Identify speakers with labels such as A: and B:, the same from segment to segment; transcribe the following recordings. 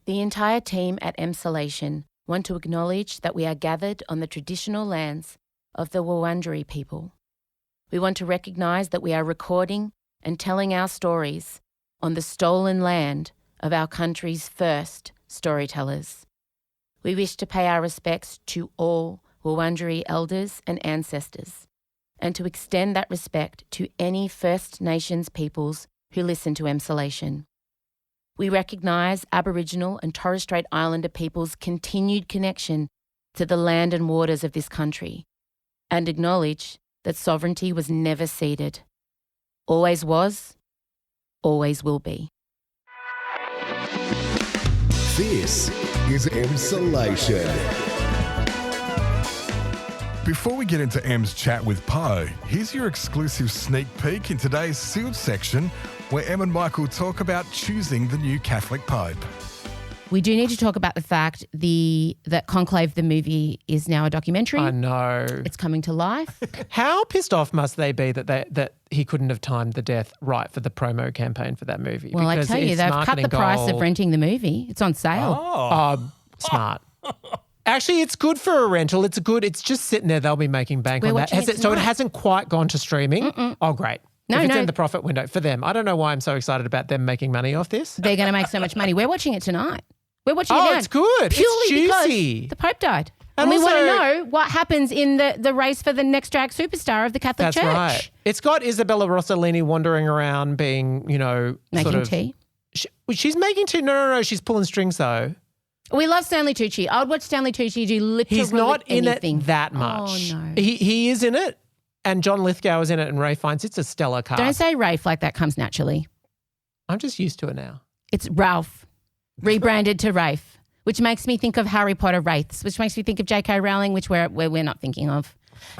A: The entire team at Emsolation want to acknowledge that we are gathered on the traditional lands of the Wurundjeri people. We want to recognise that we are recording and telling our stories on the stolen land of our country's first storytellers. We wish to pay our respects to all Wurundjeri elders and ancestors, and to extend that respect to any First Nations peoples who listen to Emsolation. We recognise Aboriginal and Torres Strait Islander peoples' continued connection to the land and waters of this country, and acknowledge that sovereignty was never ceded. Always was, always will be.
B: This is Emsolation.
C: Before we get into Em's chat with Poh, here's your exclusive sneak peek in today's Sealed section, where Em and Michael talk about choosing the new Catholic Pope.
A: We do need to talk about the fact that Conclave the movie is now a documentary.
D: I know.
A: It's coming to life.
D: How pissed off must they be that he couldn't have timed the death right for the promo campaign for that movie?
A: Well,
D: because
A: I tell you,
D: it's
A: they've cut the
D: marketing
A: price of
D: gold.
A: renting the movie. It's on sale.
D: Oh, smart. Actually, it's good for a rental. It's good. It's just sitting there. They'll be making bank
A: We're
D: on that.
A: watching it
D: So it
A: tonight.
D: hasn't quite gone to streaming. Oh, great.
A: No,
D: if it's
A: no.
D: in the profit window for them. I don't know why I'm so excited about them making money off this.
A: They're going to make so much money. We're watching it tonight. We're watching it now.
D: Oh, it's good.
A: Purely
D: It's juicy.
A: because the Pope died.
D: And
A: And we want to
D: also-
A: know what happens in the race for the next drag superstar of the Catholic
D: That's
A: Church.
D: right. It's got Isabella Rossellini wandering around being,
A: Making
D: sort of,
A: tea.
D: She's making tea. No. She's pulling strings though.
A: We love Stanley Tucci. I would watch Stanley Tucci do literally
D: He's not
A: anything.
D: in it that much.
A: Oh, no.
D: He is in it, and John Lithgow is in it, and Ray Fiennes. It's a stellar cast.
A: Don't say Rafe like that comes naturally.
D: I'm just used to it now.
A: It's Ralph, rebranded to Rafe, which makes me think of Harry Potter Wraiths, which makes me think of J.K. Rowling, which we're not thinking of.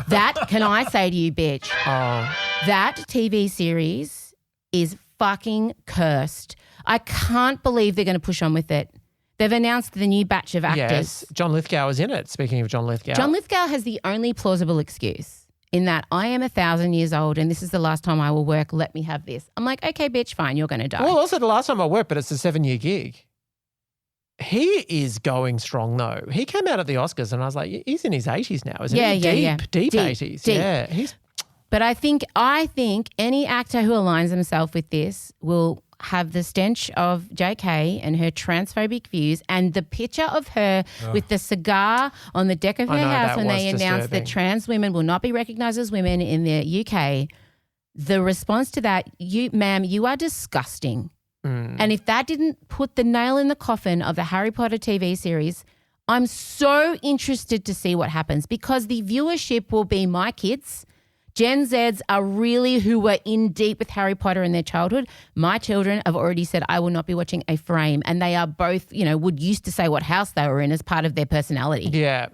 A: That, can I say to you, bitch,
D: Oh,
A: that TV series is fucking cursed. I can't believe they're going to push on with it. They've announced the new batch of actors.
D: yes. John Lithgow is in it. Speaking of John Lithgow.
A: John Lithgow has the only plausible excuse in that I am 1,000 years old and this is the last time I will work. Let me have this. I'm like, okay, bitch, fine, you're going to die.
D: Well, also the last time I worked, but it's a 7-year gig. He is going strong though. He came out at the Oscars and I was like, he's in his 80s now, isn't
A: Yeah,
D: he?
A: yeah, yeah.
D: Deep
A: Deep,
D: 80s.
A: deep.
D: Yeah. He's
A: But I think any actor who aligns himself with this will have the stench of JK and her transphobic views, and the picture of her with the cigar on the deck of her
D: I know,
A: house
D: that
A: when
D: was
A: they announced that
D: disturbing.
A: trans women will not be recognised as women in the UK. The response to that, ma'am, you are disgusting. And if that didn't put the nail in the coffin of the Harry Potter TV series, I'm so interested to see what happens, because the viewership will be my kids. Gen Zs are really who were in deep with Harry Potter in their childhood. My children have already said I will not be watching a frame, and they are both, would used to say what house they were in as part of their personality.
D: yeah.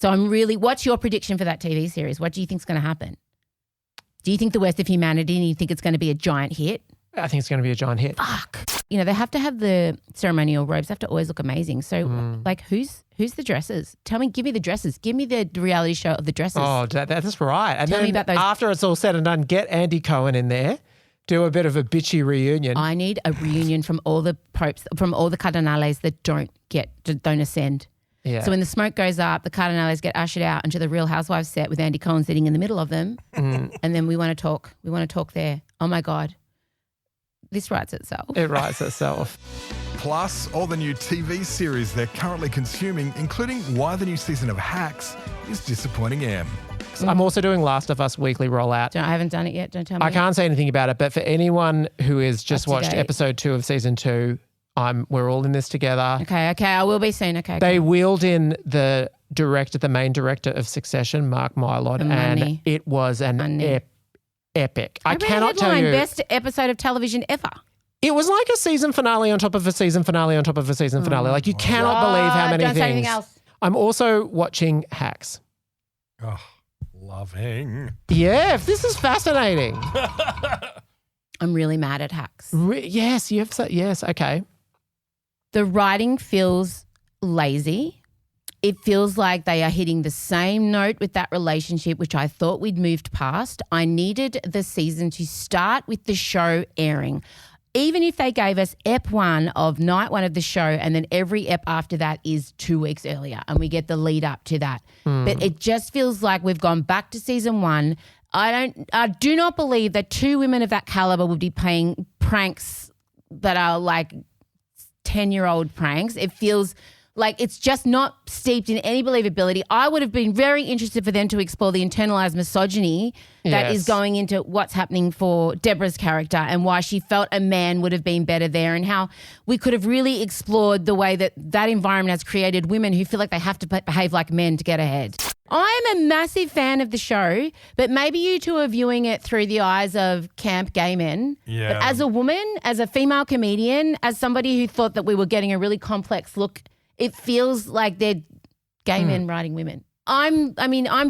A: So what's your prediction for that TV series? What do you think is going to happen? Do you think the worst of humanity and you think it's going to be a giant hit?
D: I think it's going to be a giant hit.
A: Fuck. They have to have the ceremonial robes. They have to always look amazing. So who's the dresses? Give me the dresses. Give me the reality show of the dresses.
D: Oh, that's right. And
A: Tell
D: then
A: me about those-
D: after it's all said and done, get Andy Cohen in there, do a bit of a bitchy reunion.
A: I need a reunion from all the popes, from all the cardinales that don't ascend.
D: yeah.
A: So when the smoke goes up, the cardinales get ushered out into the Real Housewives set with Andy Cohen sitting in the middle of them. And then we want to talk. We want to talk there. Oh my God. This writes itself.
D: It writes itself.
C: Plus, all the new TV series they're currently consuming, including why the new season of Hacks is disappointing Em.
D: I'm also doing Last of Us weekly rollout.
A: I haven't done it yet. Don't tell me.
D: I can't say anything about it, but for anyone who has just
A: Up to
D: watched
A: date.
D: episode 2 of season 2, we're all in this together.
A: Okay. I will be soon. Okay.
D: They wheeled in the main director of Succession, Mark Mylod,
A: The
D: and
A: money.
D: it was an
A: Money.
D: epic. I
A: read a
D: cannot tell
A: headline,
D: you.
A: best episode of television ever.
D: It was like a season finale on top of a season finale on top of a season finale. Like you cannot believe how many
A: don't
D: things.
A: say anything else.
D: I'm also watching Hacks.
C: Oh, loving.
D: Yeah, this is fascinating.
A: I'm really mad at Hacks.
D: Yes, you have said yes. Okay.
A: The writing feels lazy. It feels like they are hitting the same note with that relationship, which I thought we'd moved past. I needed the season to start with the show airing. even if they gave us ep 1 of night 1 of the show and then every ep after that is 2 weeks earlier and we get the lead up to that. But it just feels like we've gone back to season 1. I do not believe that 2 women of that caliber would be playing pranks that are like 10-year-old pranks. It feels like it's just not steeped in any believability. I would have been very interested for them to explore the internalized misogyny that is going into what's happening for Deborah's character and why she felt a man would have been better there, and how we could have really explored the way that that environment has created women who feel like they have to behave like men to get ahead. I'm a massive fan of the show, but maybe you two are viewing it through the eyes of camp gay men.
C: Yeah.
A: But as a woman, as a female comedian, as somebody who thought that we were getting a really complex look, it feels like they're gay men writing women. I'm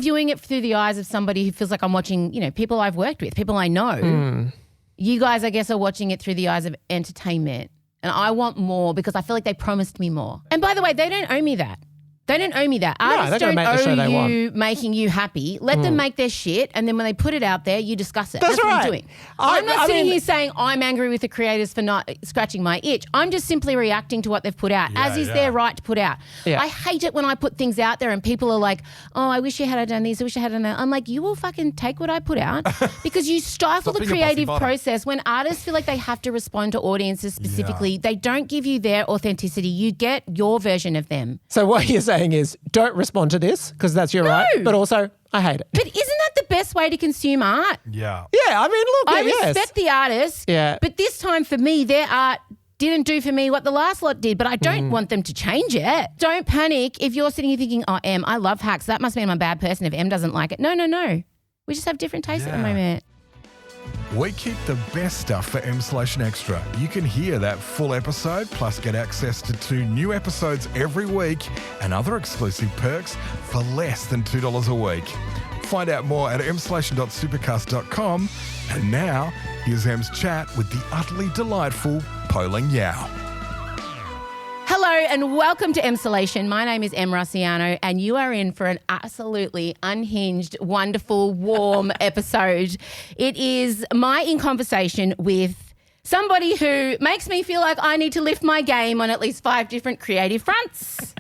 A: viewing it through the eyes of somebody who feels like I'm watching, people I've worked with, people I know. You guys, I guess, are watching it through the eyes of entertainment. And I want more because I feel like they promised me more. And by the way, they don't owe me that. They don't owe me that. Artists don't owe you making you happy. Let them make their shit, and then when they put it out there, you discuss it. That's
D: right.
A: what I'm doing. I'm not sitting here saying I'm angry with the creators for not scratching my itch. I'm just simply reacting to what they've put out, as is their right to put out. Yeah. I hate it when I put things out there and people are like, oh, I wish you had done this, I wish I had done that. I'm like, you will fucking take what I put out because you stifle the creative process. When artists feel like they have to respond to audiences specifically, they don't give you their authenticity. You get your version of them.
D: So what you're saying is don't respond to this because that's your right, but also I hate it.
A: But isn't that the best way to consume art?
C: Yeah.
D: Yeah, I mean, look,
A: I respect the artist, but this time for me, their art didn't do for me what the last lot did, but I don't want them to change it. Don't panic if you're sitting here thinking, oh, Em, I love hacks. That must mean I'm a bad person if Em doesn't like it. No. We just have different tastes at the moment.
C: We keep the best stuff for Emsolation Extra. You can hear that full episode, plus get access to 2 new episodes every week and other exclusive perks for less than $2 a week. Find out more at emsolation.supercast.com. And now, here's Em's chat with the utterly delightful Po Ling Yeow.
A: Hello and welcome to Emsolation. My name is Em Rusciano and you are in for an absolutely unhinged, wonderful, warm episode. It is my in conversation with somebody who makes me feel like I need to lift my game on at least 5 different creative fronts.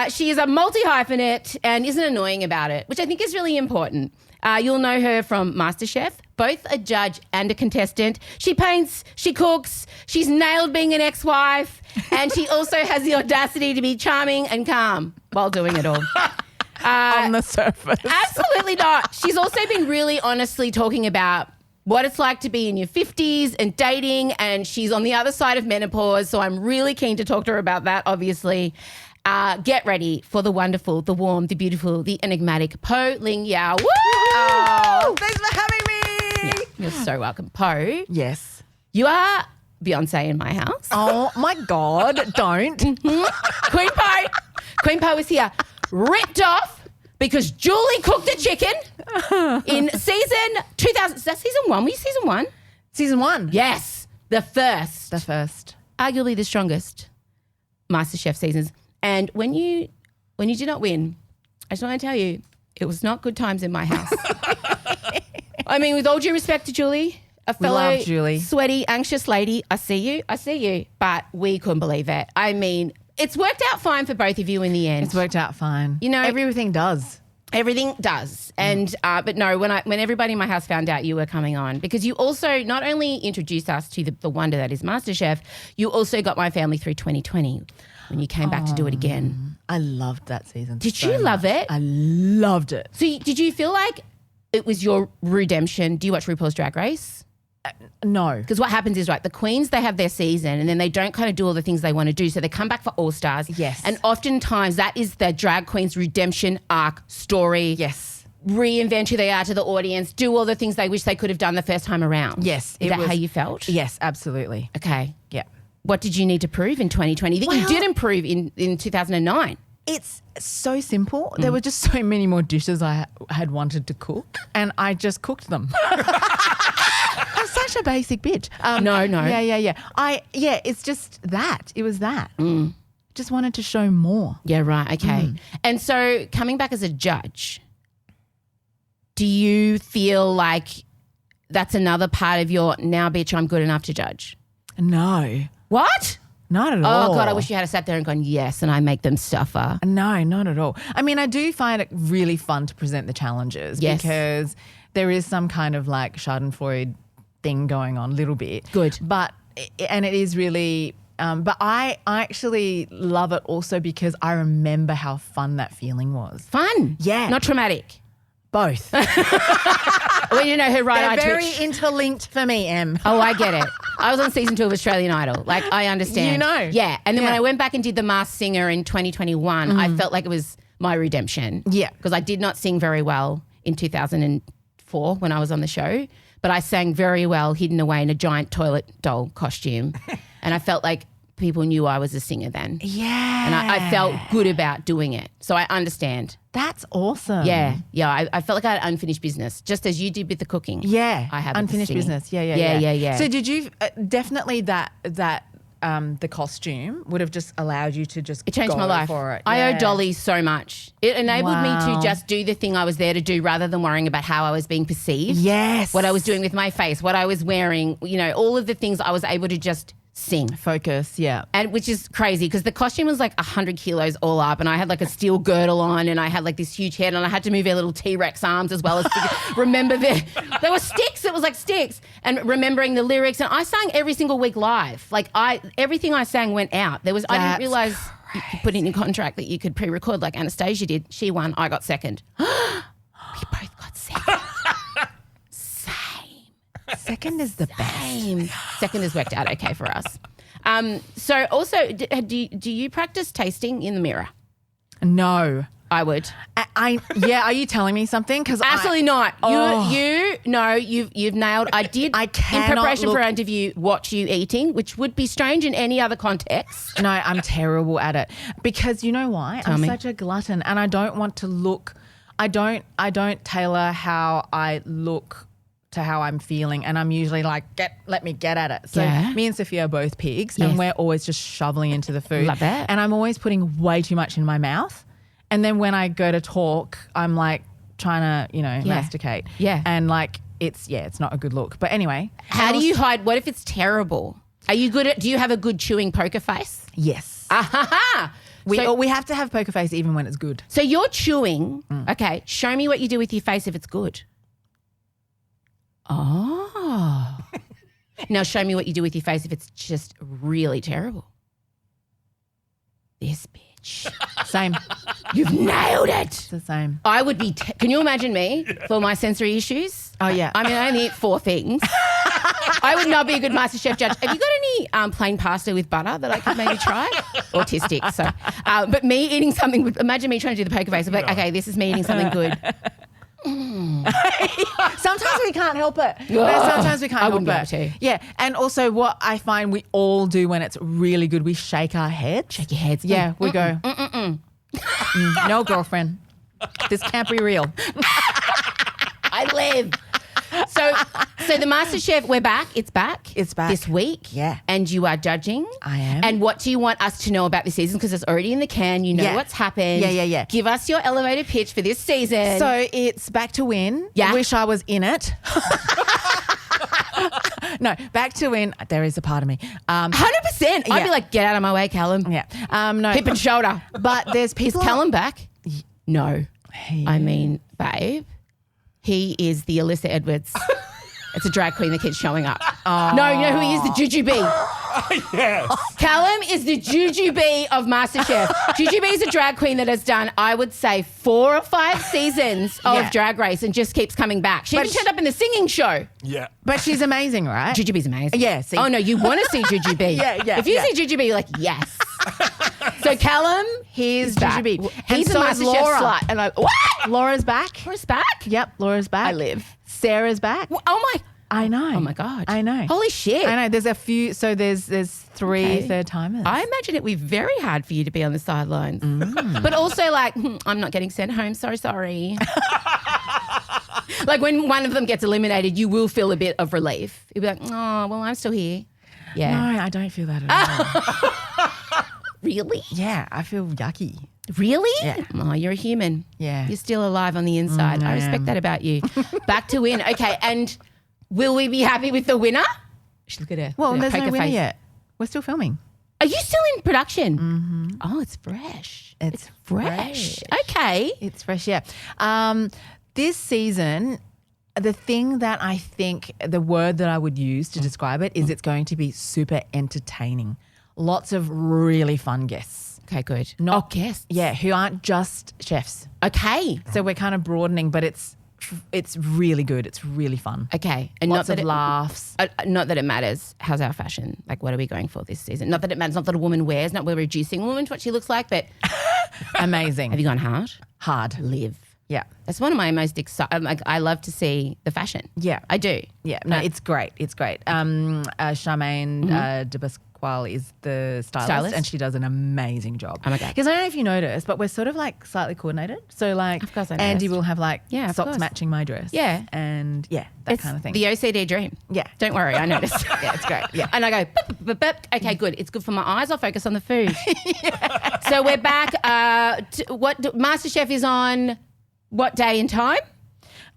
A: She is a multi-hyphenate and isn't annoying about it, which I think is really important. You'll know her from Masterchef, both a judge and a contestant. She paints, she cooks, she's nailed being an ex-wife, and she also has the audacity to be charming and calm while doing it all.
E: On the surface.
A: Absolutely not. She's also been really honestly talking about what it's like to be in your 50s and dating, and she's on the other side of menopause, so I'm really keen to talk to her about that, obviously. Get ready for the wonderful, the warm, the beautiful, the enigmatic Po Ling Yao. Woo!
E: Oh, thanks for having me.
A: Yeah, you're so welcome. Po,
E: Yes.
A: you are Beyoncé in my house.
E: Oh my God, don't.
A: Queen Po is here, ripped off because Julie cooked the chicken in season 2000. Is that season 1? Were you season 1?
E: Season 1.
A: Yes, the first.
E: The first.
A: Arguably the strongest Masterchef seasons. And when you did not win, I just want to tell you, it was not good times in my house. I mean, with all due respect to Julie, a fellow
E: love Julie.
A: Sweaty, anxious lady, I see you, but we couldn't believe it. I mean, it's worked out fine for both of you in the end.
E: It's worked out fine.
A: You know,
E: everything does.
A: Everything does. And but no, when everybody in my house found out you were coming on, because you also not only introduced us to the wonder that is MasterChef, you also got my family through 2020 when you came back to do it again.
E: I loved that season.
A: Did you love it?
E: I loved it.
A: So did you feel like it was your redemption? Do you watch RuPaul's Drag Race?
E: No.
A: Because what happens is, right, the queens, they have their season and then they don't kind of do all the things they want to do. So they come back for All Stars.
E: Yes.
A: And oftentimes that is the drag queen's redemption arc story.
E: Yes.
A: Reinvent who they are to the audience, do all the things they wish they could have done the first time around.
E: Yes.
A: Is that how you felt?
E: Yes, absolutely.
A: Okay.
E: Yeah.
A: What did you need to prove in 2020 that you didn't prove in 2009?
E: It's so simple. There were just so many more dishes I had wanted to cook, and I just cooked them. I'm such a basic bitch.
A: No.
E: Yeah. It's just that. It was that. Just wanted to show more.
A: Yeah, right. Okay. And so coming back as a judge, do you feel like that's another part of your now, bitch, I'm good enough to judge?
E: No.
A: What?
E: Not at all.
A: Oh, God, I wish you had sat there and gone, yes, and I make them suffer.
E: No, not at all. I mean, I do find it really fun to present the challenges because there is some kind of like Schadenfreude thing going on a little bit.
A: Good.
E: And it is really, but I actually love it also because I remember how fun that feeling was.
A: Fun.
E: Yeah.
A: Not traumatic.
E: Both.
A: Well, you know, her right eye
E: They're very
A: twitched.
E: interlinked for me, Em.
A: Oh, I get it. I was on season 2 of Australian Idol. Like, I understand.
E: You know.
A: Yeah. And then when I went back and did The Masked Singer in 2021, I felt like it was my redemption.
E: Yeah.
A: Because I did not sing very well in 2004 when I was on the show, but I sang very well hidden away in a giant toilet doll costume. And I felt like people knew I was a singer then.
E: Yeah.
A: And I felt good about doing it. So I understand.
E: That's awesome.
A: Yeah. Yeah. I felt like I had unfinished business, just as you did with the cooking.
E: Yeah.
A: I have with the
E: unfinished
A: singing.
E: business. Yeah.
A: Yeah.
E: So did you definitely that the costume would have just allowed you to just
A: It changed
E: go
A: my life.
E: for it.
A: I owe
E: Yeah.
A: Dolly so much. It enabled me
E: Wow.
A: to just do the thing I was there to do rather than worrying about how I was being perceived.
E: Yes.
A: What I was doing with my face, what I was wearing, you know, all of the things I was able to just sing.
E: Focus, yeah.
A: And which is crazy because the costume was like 100 kilos all up and I had like a steel girdle on and I had like this huge head and I had to move our little T-Rex arms as well as remember there were sticks. It was like sticks and remembering the lyrics. And I sang every single week live. Like everything I sang went out. I didn't
E: That's
A: realize you could put in your contract that you could pre-record like Anastasia did. She won. I got second. We both got second.
E: Second is the best.
A: Second has worked out okay for us. So also, do you practice tasting in the mirror?
E: No.
A: I would.
E: Are you telling me something? Because
A: Absolutely not.
E: Oh.
A: You've nailed. I did.
E: I cannot
A: in preparation
E: look-
A: for our interview, watch you eating, which would be strange in any other context.
E: No, I'm terrible at it because you know why? I'm
A: me.
E: such a glutton and I don't want to look. I don't tailor how I look to how I'm feeling, and I'm usually like, let me get at it. So me and Sophia are both pigs, and we're always just shoveling into the food.
A: Love that.
E: And I'm always putting way too much in my mouth, and then when I go to talk, I'm like trying to masticate.
A: Yeah.
E: And like it's not a good look. But anyway,
A: How do you hide? What if it's terrible? Are you good at? Do you have a good chewing poker face?
E: Yes.
A: Ah,
E: We have to have poker face even when it's good.
A: So you're chewing. Okay, show me what you do with your face if it's good. Oh. Now show me what you do with your face if it's just really terrible. This bitch.
E: Same.
A: You've nailed it.
E: It's the same.
A: I would be, can you imagine me for my sensory issues?
E: Oh, yeah.
A: I mean, I only eat 4 things. I would not be a good MasterChef judge. Have you got any plain pasta with butter that I could maybe try? Autistic, so. But me eating something, imagine me trying to do the poker face. I'm like, okay, this is me eating something good.
E: Sometimes we can't help it.
A: Ugh.
E: Sometimes we can't
A: I
E: help
A: wouldn't be
E: it.
A: able to.
E: Yeah, and also what I find we all do when it's really good, we shake our heads.
A: Shake your heads.
E: Yeah, we go. No, girlfriend, this can't be real.
A: I live. So the MasterChef, we're back. It's back.
E: It's back.
A: this week.
E: Yeah.
A: And you are judging.
E: I am.
A: And what do you want us to know about this season? Because it's already in the can. You know
E: Yeah.
A: what's happened.
E: Yeah.
A: Give us your elevator pitch for this season.
E: So it's back to win.
A: Yeah.
E: Wish I was in it. No, back to win. There is a part of me.
A: 100%. I'd
E: Yeah.
A: be like, get out of my way, Callum.
E: Yeah. No.
A: Hip and shoulder.
E: But there's
A: Is
E: people.
A: Callum back? No. I mean, babe, he is the Alyssa Edwards. It's a drag queen that keeps showing up. No, you know who he is? The Jujubee.
C: Yes.
A: Callum is the Jujubee of MasterChef. Jujubee is a drag queen that has done, I would say, 4 or 5 seasons of
E: Yeah.
A: Drag Race and just keeps coming back. She
E: But
A: even turned up in the singing show.
C: Yeah.
E: But she's amazing, right?
A: Jujubee's amazing.
E: Yeah, see.
A: Oh, no, you want to see Jujubee.
E: Yeah,
A: If you
E: yeah.
A: see Jujubee, you're like, yes. So Callum,
E: Here's
A: back.
E: Jujubee.
A: He's a
E: so is
A: MasterChef
E: Laura.
A: slut. And I, what?
E: Laura's back.
A: Laura's back?
E: Yep, Laura's back.
A: I live.
E: Sarah's back.
A: Oh, my.
E: I know.
A: Oh, my God.
E: I know.
A: Holy shit.
E: I know. There's a few. So there's 3
A: Okay.
E: third timers.
A: I imagine it would be very hard for you to be on the sidelines. But also like, I'm not getting sent home, so sorry. Like when one of them gets eliminated, you will feel a bit of relief. You'll be like, oh, well, I'm still here. Yeah.
E: No, I don't feel that at all.
A: Really?
E: Yeah, I feel yucky.
A: Really?
E: Yeah.
A: Oh, you're a human.
E: Yeah.
A: You're still alive on the inside. I
E: I
A: respect
E: am.
A: that about you. Back to win. Okay, and will we be happy with the winner? Look at her.
E: Well,
A: Look at her
E: there's no
A: poker
E: winner
A: face.
E: yet. We're still filming.
A: Are you still in production? Mm-hmm. Oh, it's fresh.
E: It's
A: fresh. Okay.
E: It's fresh, yeah. This season, the thing that I think, the word that I would use to describe it is it's going to be super entertaining. Lots of really fun guests.
A: Okay, good.
E: Not
A: guests.
E: Yeah, who aren't just chefs.
A: Okay.
E: So we're kind of broadening, but it's really good. It's really fun.
A: Okay. And
E: Lots
A: not
E: of
A: that
E: laughs.
A: Not that it matters. How's our fashion? Like, what are we going for this season? Not that it matters. Not that a woman wears. Not we're reducing a woman to what she looks like, but
E: Amazing.
A: have you gone hard?
E: Hard.
A: Live.
E: Yeah.
A: That's one of my most exciting. Like, I love to see the fashion.
E: Yeah.
A: I do.
E: Yeah. No, it's great. It's great. Charmaine de Pasquale is the stylist, and she does an amazing job.
A: Oh my God.
E: Because I don't know if you noticed, but we're sort of like slightly coordinated. So like
A: Of course I
E: Andy
A: noticed.
E: will have like
A: Yeah, of
E: socks
A: course.
E: matching my dress.
A: Yeah.
E: And that
A: It's
E: kind of thing.
A: the OCD dream.
E: Yeah.
A: Don't worry, I noticed.
E: Yeah, it's great. Yeah.
A: And I go, "Bup, bup, bup, bup." Okay, good. It's good for my eyes. I'll focus on the food. So we're back. Masterchef is on what day and time?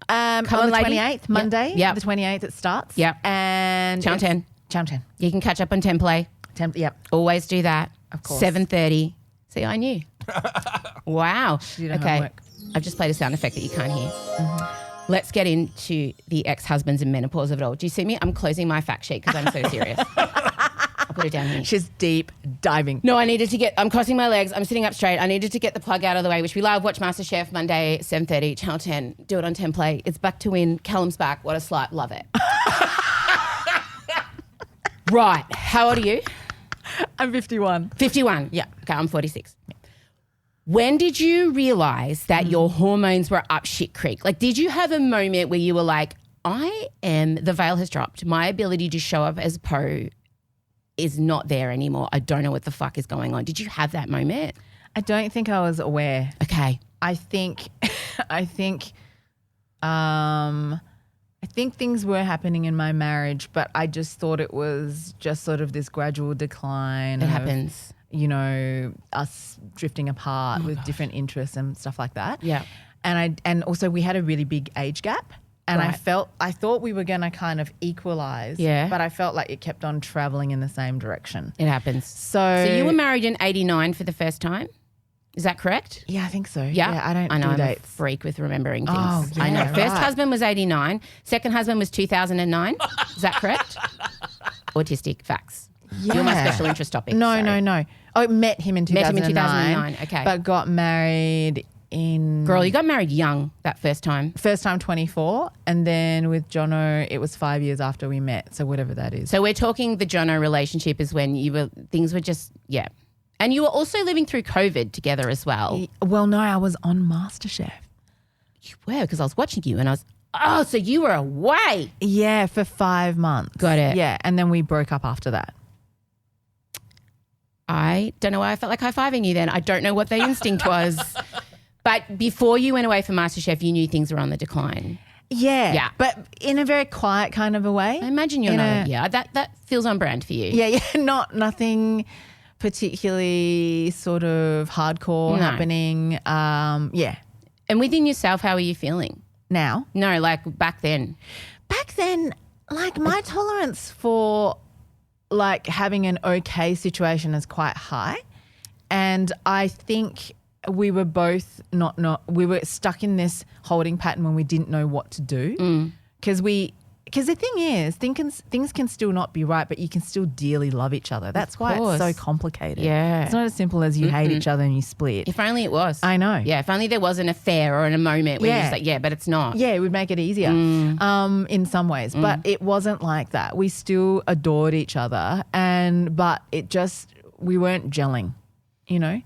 E: On the
A: lady.
E: 28th, Monday.
A: Yep.
E: The 28th it starts.
A: Yep.
E: And
A: Channel 10.
E: Channel 10.
A: You can catch up on Template.
E: Yep.
A: Always do that.
E: Of course.
A: 7:30. See, I knew. Wow.
E: did her
A: Okay.
E: homework.
A: I've just played a sound effect that you can't hear. Let's get into the ex-husbands and menopause of it all. Do you see me? I'm closing my fact sheet because I'm so serious. I'll put it down here.
E: She's deep diving.
A: No, I'm crossing my legs. I'm sitting up straight. I needed to get the plug out of the way, which we love. Watch MasterChef Monday, 7:30, Channel 10. Do it on Template. It's back to win. Callum's back. What a slut. Love it. Right. How old are you?
E: I'm 51.
A: 51. Yeah. Okay, I'm 46. When did you realise that your hormones were up shit creek? Like, did you have a moment where you were like, the veil has dropped. My ability to show up as Po is not there anymore. I don't know what the fuck is going on. Did you have that moment?
E: I don't think I was aware.
A: Okay.
E: I think things were happening in my marriage, but I just thought it was just sort of this gradual decline.
A: It happens.
E: You know, us drifting apart with different interests and stuff like that.
A: Yeah.
E: And also we had a really big age gap. And
A: Right.
E: I thought we were going to kind of equalize.
A: Yeah.
E: But I felt like it kept on traveling in the same direction.
A: It happens.
E: So
A: you were married in 89 for the first time? Is that correct?
E: Yeah, I think so.
A: Yeah.
E: I don't
A: I know,
E: do
A: I'm a
E: dates.
A: freak with remembering things.
E: Oh,
A: I know.
E: yeah,
A: First
E: right.
A: husband was 89. Second husband was 2009. Is that correct? Autistic facts. You're my
E: Yeah.
A: special interest topic.
E: No,
A: sorry.
E: no. Oh, met him in
A: Met him
E: 2009.
A: in 2009, okay.
E: But got married in...
A: Girl, you got married young that first time.
E: First time 24, and then with Jono, it was 5 years after we met, so whatever that is.
A: So we're talking the Jono relationship is when things were just, yeah. And you were also living through COVID together as well.
E: Well, no, I was on MasterChef.
A: You were, because I was watching you and I was, so you were away.
E: Yeah, for 5 months.
A: Got it.
E: Yeah, and then we broke up after that.
A: I don't know why I felt like high-fiving you then. I don't know what the instinct was. But before you went away from MasterChef, you knew things were on the decline.
E: Yeah.
A: Yeah.
E: But in a very quiet kind of a way.
A: I imagine you're not. Yeah, that feels on brand for you.
E: Yeah, nothing particularly sort of hardcore
A: No.
E: happening. Yeah.
A: And within yourself, how are you feeling?
E: Now.
A: No, like back then.
E: Back then, like my tolerance for like having an okay situation is quite high. And I think we were both we were stuck in this holding pattern when we didn't know what to do. Because the thing is, things can still not be right, but you can still dearly love each other. That's why it's so complicated.
A: Yeah.
E: It's not as simple as you hate each other and you split.
A: If only it was.
E: I know.
A: Yeah, if only there was an affair or a moment where you're
E: Yeah.
A: just like, yeah, but it's not.
E: Yeah, it would make it easier in some ways. But it wasn't like that. We still adored each other but we weren't gelling, you know?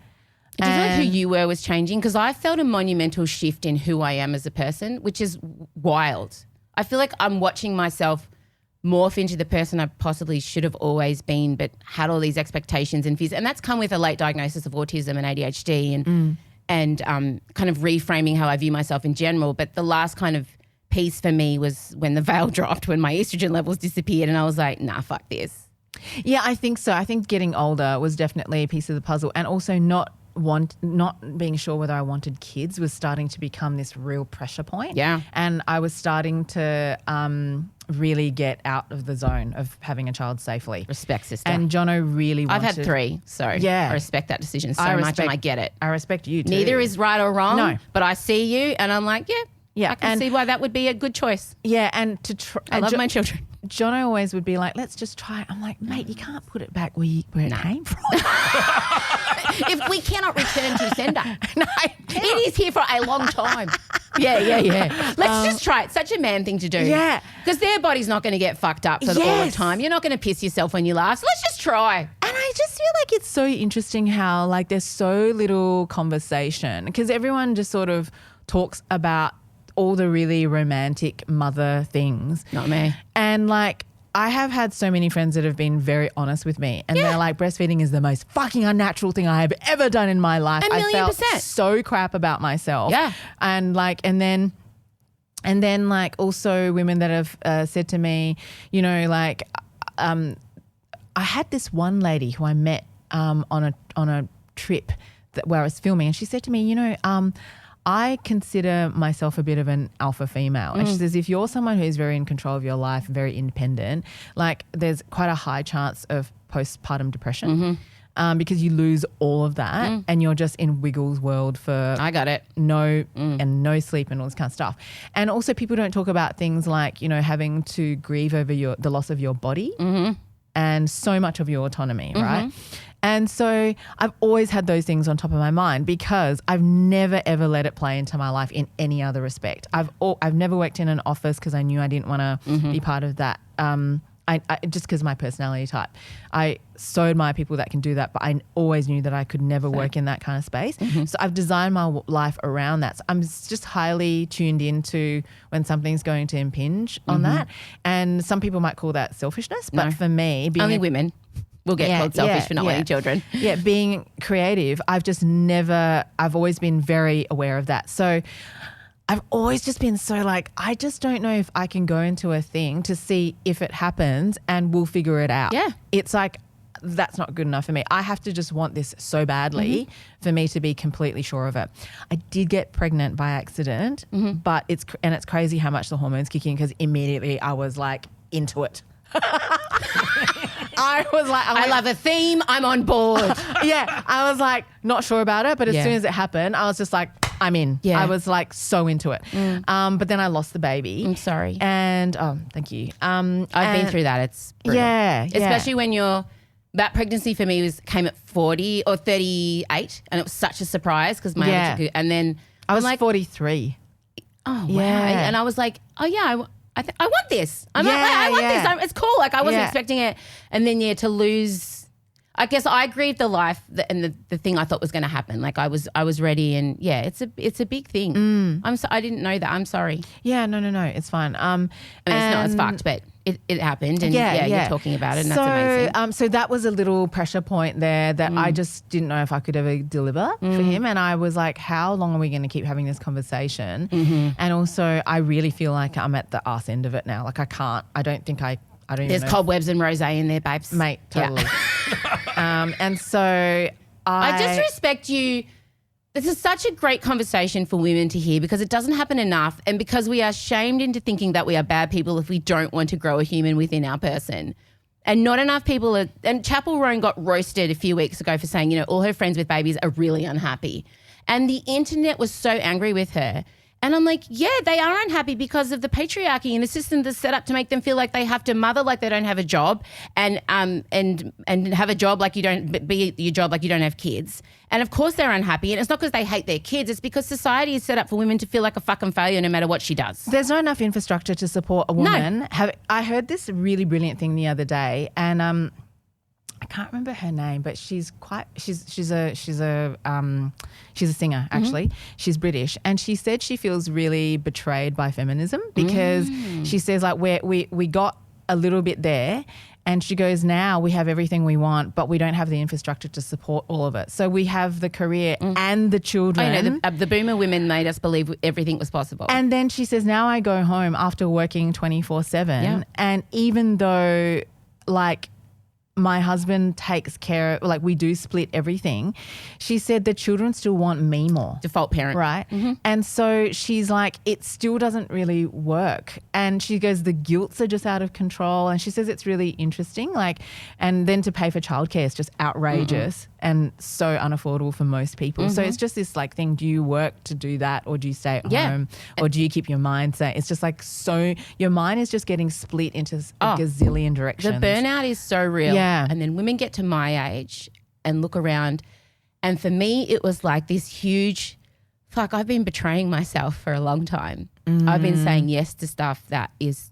A: Do you feel like who you were was changing? Because I felt a monumental shift in who I am as a person, which is wild. I feel like I'm watching myself morph into the person I possibly should have always been, but had all these expectations and fears. And that's come with a late diagnosis of autism and ADHD and kind of reframing how I view myself in general. But the last kind of piece for me was when the veil dropped, when my estrogen levels disappeared and I was like, nah, fuck this.
E: Yeah, I think so. I think getting older was definitely a piece of the puzzle, and also not being sure whether I wanted kids was starting to become this real pressure point.
A: Yeah.
E: And I was starting to really get out of the zone of having a child safely.
A: Respect, sister.
E: And Jono really wanted.
A: I've had 3, so I respect that decision so much and I get it.
E: I respect you too.
A: Neither is right or wrong.
E: No.
A: But I see you and I'm like, I can see why that would be a good choice.
E: Yeah, and to try.
A: I love my children.
E: Jono always would be like, let's just try it. I'm like, mate, you can't put it back where it came from.
A: If we cannot return to sender. No, it is here for a long time. Yeah. Let's just try it. Such a man thing to do.
E: Yeah.
A: Because their body's not going to get fucked up all the time. You're not going to piss yourself when you laugh. So let's just try.
E: And I just feel like it's so interesting how like there's so little conversation because everyone just sort of talks about all the really romantic mother things.
A: Not me.
E: And like I have had so many friends that have been very honest with me and they're like, breastfeeding is the most fucking unnatural thing I have ever done in my life.
A: A million
E: I felt
A: %.
E: so crap about myself.
A: Yeah.
E: And like, and then like also women that have said to me, you know, like, I had this one lady who I met on a trip where I was filming and she said to me, you know, I consider myself a bit of an alpha female. And she says, if you're someone who's very in control of your life, very independent, like there's quite a high chance of postpartum depression because you lose all of that and you're just in Wiggles world for
A: I got it.
E: no sleep and all this kind of stuff. And also people don't talk about things like, you know, having to grieve over the loss of your body and so much of your autonomy, right? And so I've always had those things on top of my mind because I've never, ever let it play into my life in any other respect. I've never worked in an office because I knew I didn't want to be part of that. I just because of my personality type. I so admire people that can do that, but I always knew that I could never work in that kind of space. So I've designed my life around that. So I'm just highly tuned into when something's going to impinge on that. And some people might call that selfishness, but for me,
A: only women will get called selfish for not wanting children.
E: Yeah, being creative, I've always been very aware of that. So I've always just been so like, I just don't know if I can go into a thing to see if it happens and we'll figure it out.
A: Yeah.
E: It's like, that's not good enough for me. I have to just want this so badly for me to be completely sure of it. I did get pregnant by accident, but it's crazy how much the hormones kick in because immediately I was like into it. I was like,
A: I love a theme. I'm on board.
E: Yeah. I was like, not sure about it. But as soon as it happened, I was just like, I'm in. Yeah. I was like so into it. But then I lost the baby.
A: I'm sorry.
E: And, thank you.
A: I've been through that. It's brutal.
E: Yeah.
A: Especially when that pregnancy for me came at 40 or 38 and it was such a surprise because my other took, and then
E: I was like 43.
A: Oh, wow. And I was like, oh yeah, I want this. I want this. It's cool. Like I wasn't expecting it. And then to lose, I guess I grieved the life and the thing I thought was going to happen. Like I was ready and it's a big thing. I didn't know that. I'm sorry.
E: Yeah, no. It's fine.
A: It's not as fucked, but it happened and you're talking about it and that's amazing.
E: So that was a little pressure point there that I just didn't know if I could ever deliver for him. And I was like, how long are we going to keep having this conversation? And also I really feel like I'm at the arse end of it now. Like I don't even
A: There's cobwebs and rosé in there, babes.
E: Mate, totally. And so
A: I just respect you. This is such a great conversation for women to hear because it doesn't happen enough and because we are shamed into thinking that we are bad people if we don't want to grow a human within our person. And not enough people are – and Chapel Roan got roasted a few weeks ago for saying, all her friends with babies are really unhappy. And the internet was so angry with her. And I'm like, yeah, they are unhappy because of the patriarchy and the system that's set up to make them feel like they have to mother like they don't have a job and have a job like you don't be your job like you don't have kids. And of course they're unhappy. And it's not because they hate their kids. It's because society is set up for women to feel like a fucking failure no matter what she does.
E: There's not enough infrastructure to support a woman. No. I heard this really brilliant thing the other day and I can't remember her name, but she's a singer actually. She's British, and she said she feels really betrayed by feminism because she says like we got a little bit there, and she goes now we have everything we want, but we don't have the infrastructure to support all of it. So we have the career and the children.
A: I know the boomer women made us believe everything was possible.
E: And then she says now I go home after working 24/7, and even though like my husband takes care of, like we do split everything, she said the children still want me more.
A: Default parent.
E: Right. Mm-hmm. And so she's like, it still doesn't really work. And she goes, the guilts are just out of control. And she says it's really interesting. Like, and then to pay for childcare is just outrageous and so unaffordable for most people. So it's just this like thing, do you work to do that or do you stay at home or do you keep your mind set? It's just like so, your mind is just getting split into a gazillion directions.
A: The burnout is so real.
E: Yeah.
A: And then women get to my age and look around. And for me, it was like this huge, fuck, I've been betraying myself for a long time. I've been saying yes to stuff that is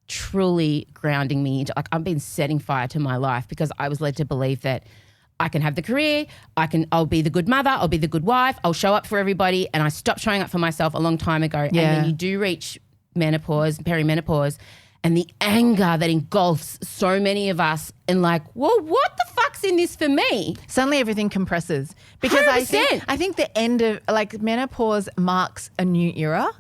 A: truly grounding me into, like I've been setting fire to my life because I was led to believe that I can have the career, I'll be the good mother, I'll be the good wife, I'll show up for everybody. And I stopped showing up for myself a long time ago. And then you do reach menopause, perimenopause, and the anger that engulfs so many of us and like, well, what the fuck's in this for me?
E: Suddenly everything compresses. Because
A: 100%.
E: I think the end of like menopause marks a new era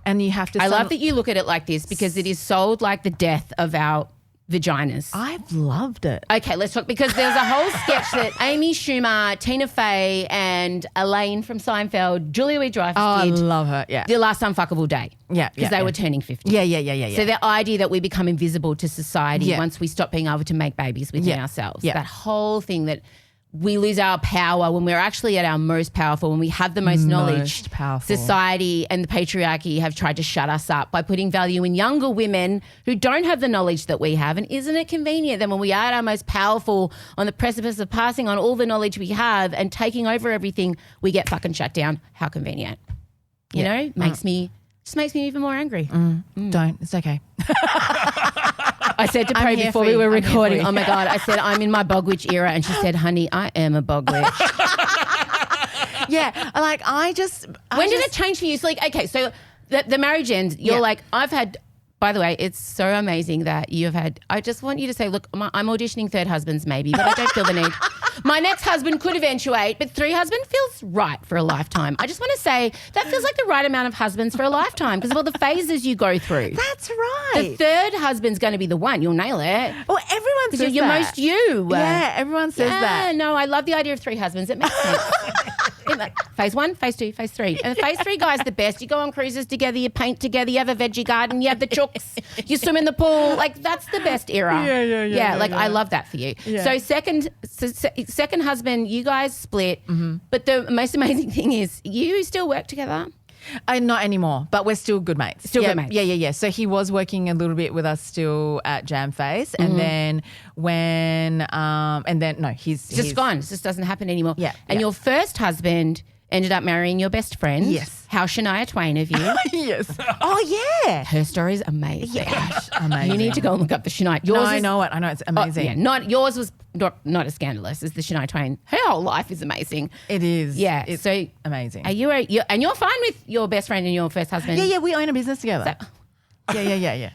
E: and you have to.
A: I love that you look at it like this because it is sold like the death of our vaginas.
E: I've loved it.
A: Okay, let's talk because there's a whole sketch that Amy Schumer, Tina Fey and Elaine from Seinfeld, Julia Louis-Dreyfus
E: I
A: did
E: love her. Yeah.
A: the last unfuckable day.
E: Yeah.
A: Because they were turning 50.
E: Yeah.
A: So the idea that we become invisible to society once we stop being able to make babies within ourselves.
E: Yeah.
A: That whole thing that we lose our power when we're actually at our most powerful, when we have the most knowledge.
E: Most powerful.
A: Society and the patriarchy have tried to shut us up by putting value in younger women who don't have the knowledge that we have. And isn't it convenient that when we are at our most powerful, on the precipice of passing on all the knowledge we have and taking over everything, we get fucking shut down? How convenient. You know, makes me even more angry.
E: Don't. It's okay.
A: I said to
E: I'm
A: Poh
E: here
A: before
E: for
A: we
E: you.
A: were
E: I'm here
A: recording,
E: for you.
A: oh my God, I said, I'm in my bogwitch era. And she said, honey, I am a bogwitch.
E: Yeah. Like
A: When did it change for you? So like, okay, so the marriage ends, you're like, I've had, by the way, it's so amazing that you have had, I just want you to say, look, I'm auditioning third husbands maybe, but I don't feel the need. My next husband could eventuate, but 3 husbands feels right for a lifetime. I just want to say that feels like the right amount of husbands for a lifetime because of all the phases you go through.
E: That's right.
A: The third husband's going to be the one. You'll nail it.
E: Well, everyone says
A: You're
E: that.
A: most you.
E: Yeah, everyone says that.
A: No, I love the idea of 3 husbands. It makes sense. Phase 1, phase 2, phase 3. And phase 3 guy's the best. You go on cruises together, you paint together, you have a veggie garden, you have the chooks, you swim in the pool. Like that's the best era. Yeah, I love that for you.
E: Yeah.
A: So second husband, you guys split. But the most amazing thing is you still work together.
E: Not animore, but we're still good mates.
A: Good mates.
E: Yeah. So he was working a little bit with us still at Jam Face, and then he's
A: Just gone. It just doesn't happen anymore.
E: Yeah,
A: And your first husband ended up marrying your best friend.
E: Yes.
A: How Shania Twain of you.
E: Yes. Oh yeah.
A: Her story's amazing.
E: Gosh, amazing.
A: You need to go and look up the Shania.
E: No, I know it. It's amazing.
A: Yours was not as scandalous as the Shania Twain. Her whole life is amazing.
E: It is.
A: Yeah.
E: It's
A: so
E: amazing.
A: Are and you're fine with your best friend and your first husband?
E: Yeah. We own a business together. Yeah.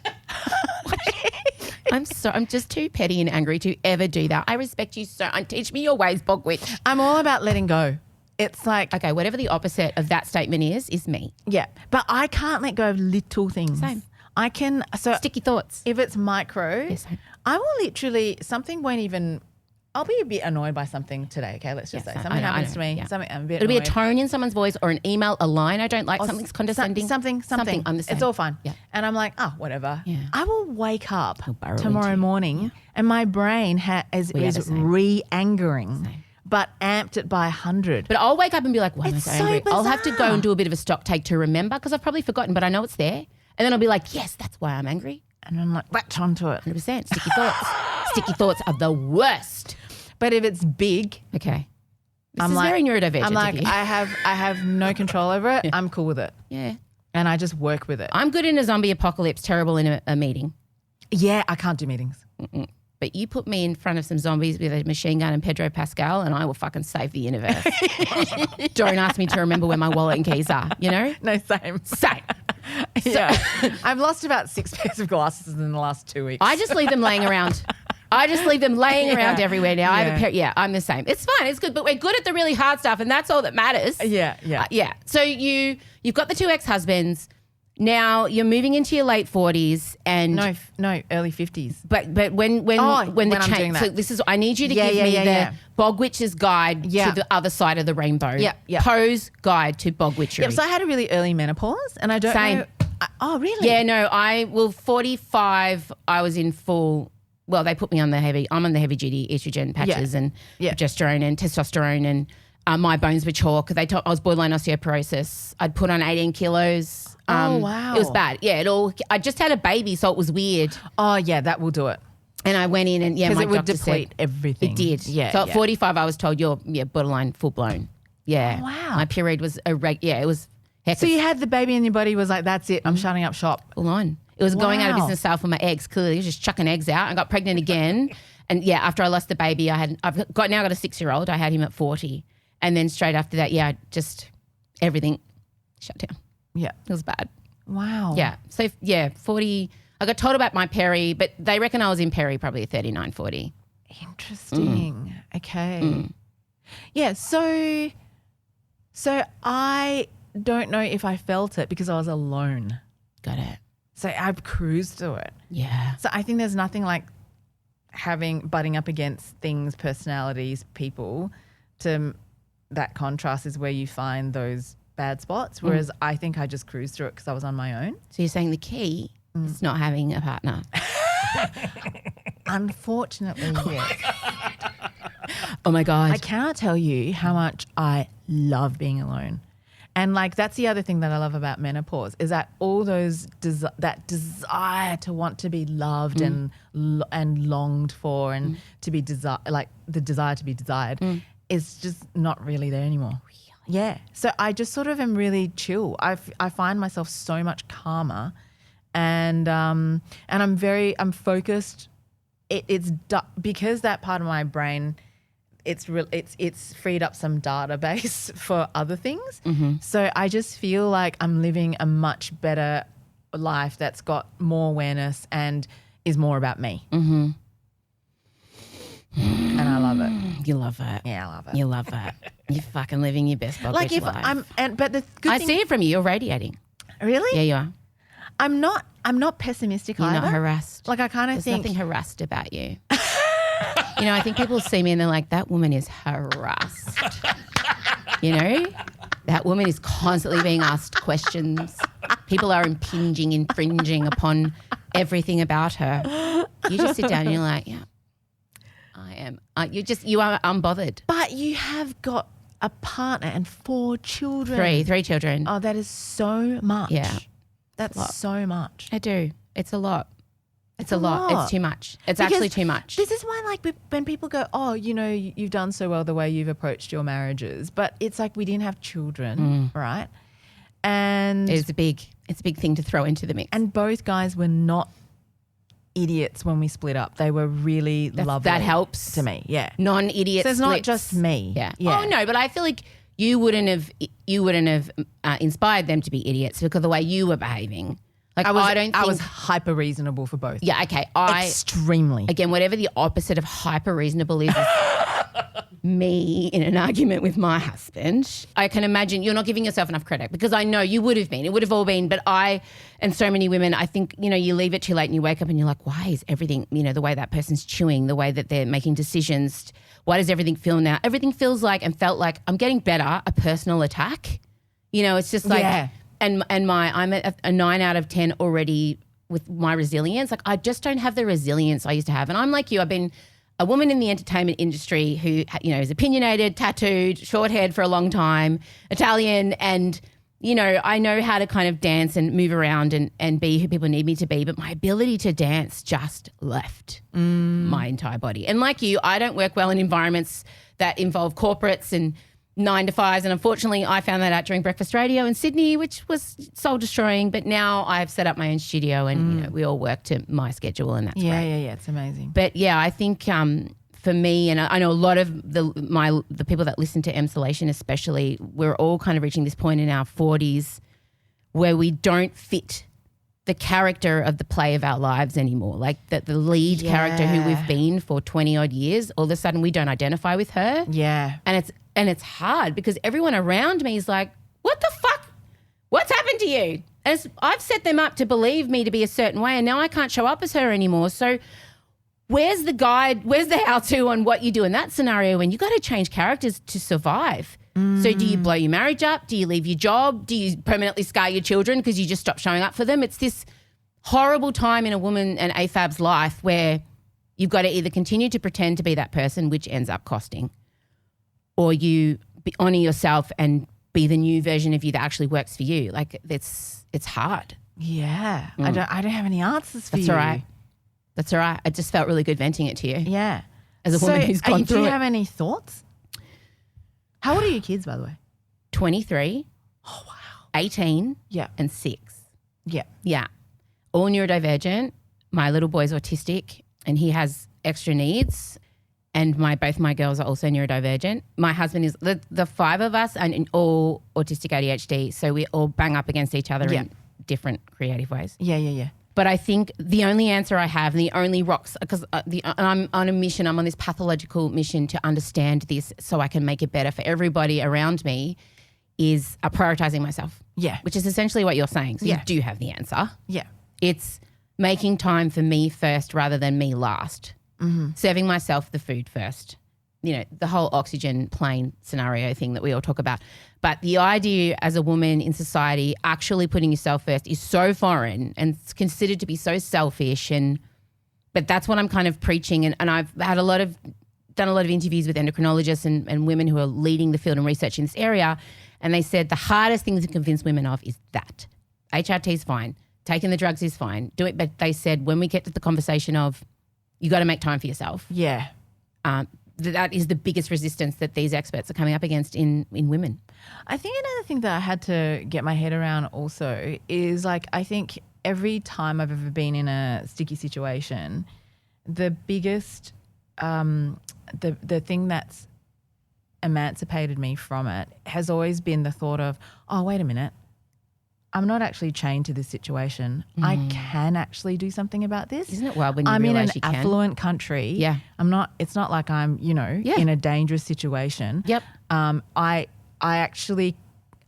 A: I'm just too petty and angry to ever do that. I respect you so. Teach me your ways, Bogwitch.
E: I'm all about letting go. It's like,
A: okay, whatever the opposite of that statement is me.
E: Yeah, but I can't let go of little things.
A: Same.
E: I can, so
A: sticky thoughts.
E: If it's micro,
A: Yes, same.
E: I will literally, something won't even, I'll be a bit annoyed by something today, okay? Let's just say something happens to me.
A: Yeah.
E: Something, I'm a bit
A: It'll
E: annoyed.
A: be a tone in someone's voice or an email, a line I don't like, something's condescending.
E: Something.
A: I'm the same.
E: It's all fine.
A: Yeah.
E: And I'm like, whatever.
A: Yeah.
E: I will wake up
A: burrow
E: tomorrow
A: into you.
E: morning and my brain is re-angering, but amped it by 100.
A: But I'll wake up and be like, why am I so
E: It's so
A: angry? I'll have to go
E: bizarre.
A: and do a bit of a stock take to remember because I've probably forgotten, but I know it's there. And then I'll be like, yes, that's why I'm angry.
E: And I'm like, latch onto it.
A: 100%. Sticky thoughts. Sticky thoughts are the worst.
E: But if it's big,
A: Okay. This
E: I'm
A: is
E: like,
A: very neurodivergent.
E: I'm like,
A: of you.
E: I have no control over it. I'm cool with it.
A: Yeah.
E: And I just work with it.
A: I'm good in a zombie apocalypse, terrible in a meeting.
E: Yeah, I can't do meetings.
A: But you put me in front of some zombies with a machine gun and Pedro Pascal and I will fucking save the universe. Don't ask me to remember where my wallet and keys are, you know?
E: No, same.
A: Same.
E: Yeah. I've lost about 6 pairs of glasses in the last 2 weeks.
A: I just leave them laying around. Around everywhere now. I have a pair. I'm the same. It's fine. It's good. But we're good at the really hard stuff and that's all that matters.
E: Yeah.
A: Yeah. So you've got the 2 ex-husbands. Now you're moving into your late 40s and
E: no, early 50s.
A: But when the
E: I'm doing
A: change.
E: that.
A: So this is I need you to give me the bog witch's guide to the other side of the rainbow.
E: Yeah.
A: Po's guide to bog witchery.
E: Yeah, so I had a really early menopause, and I don't know. Oh, really?
A: Yeah, no. 45. I was in full. Well, they put me on I'm on the heavy duty estrogen patches and progesterone and testosterone, and my bones were chalk. I was borderline osteoporosis. I'd put on 18 kilos.
E: Oh, wow.
A: It was bad. Yeah, I just had a baby, so it was weird.
E: Oh, yeah, that will do it.
A: And I went in and, my
E: because it would
A: doctor
E: deplete
A: said,
E: everything.
A: It did.
E: Yeah.
A: So at 45, I was told you're borderline full blown. Yeah.
E: Oh, wow.
A: My period was it was hectic.
E: So you had the baby and your body was like, that's it, I'm shutting up shop.
A: Full on. It was going out of business sale for my eggs. Clearly, I was just chucking eggs out. I got pregnant again. And after I lost the baby, I've now got a 6-year-old. I had him at 40. And then straight after that, just everything shut down. Yeah. It was bad.
E: Wow.
A: Yeah. So, 40. I got told about my peri, but they reckon I was in peri probably at 39, 40.
E: Interesting. Okay. Yeah. So I don't know if I felt it because I was alone.
A: Got it.
E: So I cruised through it.
A: Yeah.
E: So I think there's nothing like butting up against things, personalities, people. That contrast is where you find those bad spots. Whereas I think I just cruised through it because I was on my own.
A: So you're saying the key is not having a partner?
E: Unfortunately, yes.
A: Oh my God.
E: I cannot tell you how much I love being alone. And like that's the other thing that I love about menopause is that all those that desire to want to be loved and longed for and to be the desire to be desired is just not really there anymore. Really? Yeah. So I just sort of am really chill. I find myself so much calmer, and I'm focused. It's because that part of my brain. It's freed up some database for other things. So I just feel like I'm living a much better life that's got more awareness and is more about me. And I love it.
A: You love it.
E: Yeah, I love it.
A: You love it. You're fucking living your best life.
E: But the good
A: I
E: thing,
A: see it from you. You're radiating.
E: Really?
A: Yeah, you are.
E: I'm not pessimistic
A: You're
E: either.
A: not harassed.
E: Like I kind of
A: There's
E: think
A: nothing harassed about you. I think people see me and they're like, that woman is harassed. That woman is constantly being asked questions. People are infringing upon everything about her. You just sit down and you're like, yeah, I am. You are unbothered.
E: But you have got a partner and 4 children.
A: Three children.
E: Oh, that is so much.
A: Yeah.
E: That's so much.
A: I do. It's a lot. It's a lot. It's too much. It's actually too much.
E: This is why, like, when people go, oh, you've done so well the way you've approached your marriages, but it's like we didn't have children, right? And
A: it's a big thing to throw into the mix.
E: And both guys were not idiots when we split up. They were really lovely.
A: That helps
E: to me. Yeah,
A: non-idiot.
E: So it's not just me.
A: Yeah. Oh no, but I feel like you wouldn't have inspired them to be idiots because of the way you were behaving. Like I
E: was hyper reasonable for both.
A: Yeah, okay.
E: Extremely.
A: Again, whatever the opposite of hyper reasonable is me in an argument with my husband. I can imagine you're not giving yourself enough credit because I know you would have been. It would have all been. But I and so many women, I think, you leave it too late and you wake up and you're like, why is everything, the way that person's chewing, the way that they're making decisions, why does everything feel now? Everything feels like and felt like I'm getting better, a personal attack. It's just like, and I'm at a 9 out of 10 already with my resilience. Like I just don't have the resilience I used to have. And I'm like you, I've been a woman in the entertainment industry who, is opinionated, tattooed, short-haired for a long time, Italian, and, I know how to kind of dance and move around and be who people need me to be, but my ability to dance just left my entire body. And like you, I don't work well in environments that involve corporates and 9 to 5s, and unfortunately I found that out during breakfast radio in Sydney, which was soul destroying, but now I've set up my own studio and we all work to my schedule and that's great.
E: Yeah, it's amazing.
A: But yeah, I think for me, and I know a lot of the people that listen to Emsolation especially, we're all kind of reaching this point in our 40s where we don't fit the character of the play of our lives anymore. Like the lead character who we've been for 20 odd years, all of a sudden we don't identify with her.
E: Yeah.
A: And it's hard because everyone around me is like, what the fuck? What's happened to you? as I've set them up to believe me to be a certain way, and now I can't show up as her anymore. So where's the guide? Where's the how-to on what you do in that scenario when you got to change characters to survive? So do you blow your marriage up? Do you leave your job? Do you permanently scar your children because you just stop showing up for them? It's this horrible time in a woman and AFAB's life where you've got to either continue to pretend to be that person, which ends up costing, or you honour yourself and be the new version of you that actually works for you. Like it's hard.
E: Yeah. I don't have any answers for you.
A: That's all right. That's all right. I just felt really good venting it to you.
E: Yeah.
A: As a woman who's gone through it.
E: Do you have any thoughts? How old are your kids, by the way?
A: 23.
E: Oh, wow.
A: 18.
E: Yeah.
A: And 6.
E: Yeah.
A: Yeah. All neurodivergent. My little boy's autistic and he has extra needs. And both my girls are also neurodivergent. My husband is the 5 of us and all autistic ADHD. So we all bang up against each other in different creative ways.
E: Yeah.
A: But I think the only answer I have, and the only rocks, because I'm on a mission, I'm on this pathological mission to understand this so I can make it better for everybody around me, is prioritizing myself.
E: Yeah.
A: Which is essentially what you're saying. So you do have the answer.
E: Yeah.
A: It's making time for me first rather than me last. Mm-hmm. Serving myself the food first. You know, the whole oxygen plane scenario thing that we all talk about. But the idea as a woman in society actually putting yourself first is so foreign and it's considered to be so selfish. But that's what I'm kind of preaching. And I've had done a lot of interviews with endocrinologists and women who are leading the field and research in this area. And they said the hardest thing to convince women of is that. HRT is fine. Taking the drugs is fine. Do it. But they said when we get to the conversation of you got to make time for yourself.
E: Yeah.
A: That is the biggest resistance that these experts are coming up against in women.
E: I think another thing that I had to get my head around also is like I think every time I've ever been in a sticky situation, the biggest the thing that's emancipated me from it has always been the thought of, oh, wait a minute, I'm not actually chained to this situation. I can actually do something about this.
A: Isn't it wild when you
E: I'm in
A: realise
E: an
A: you can?
E: affluent country.
A: Yeah.
E: It's not like I'm, in a dangerous situation.
A: Yep.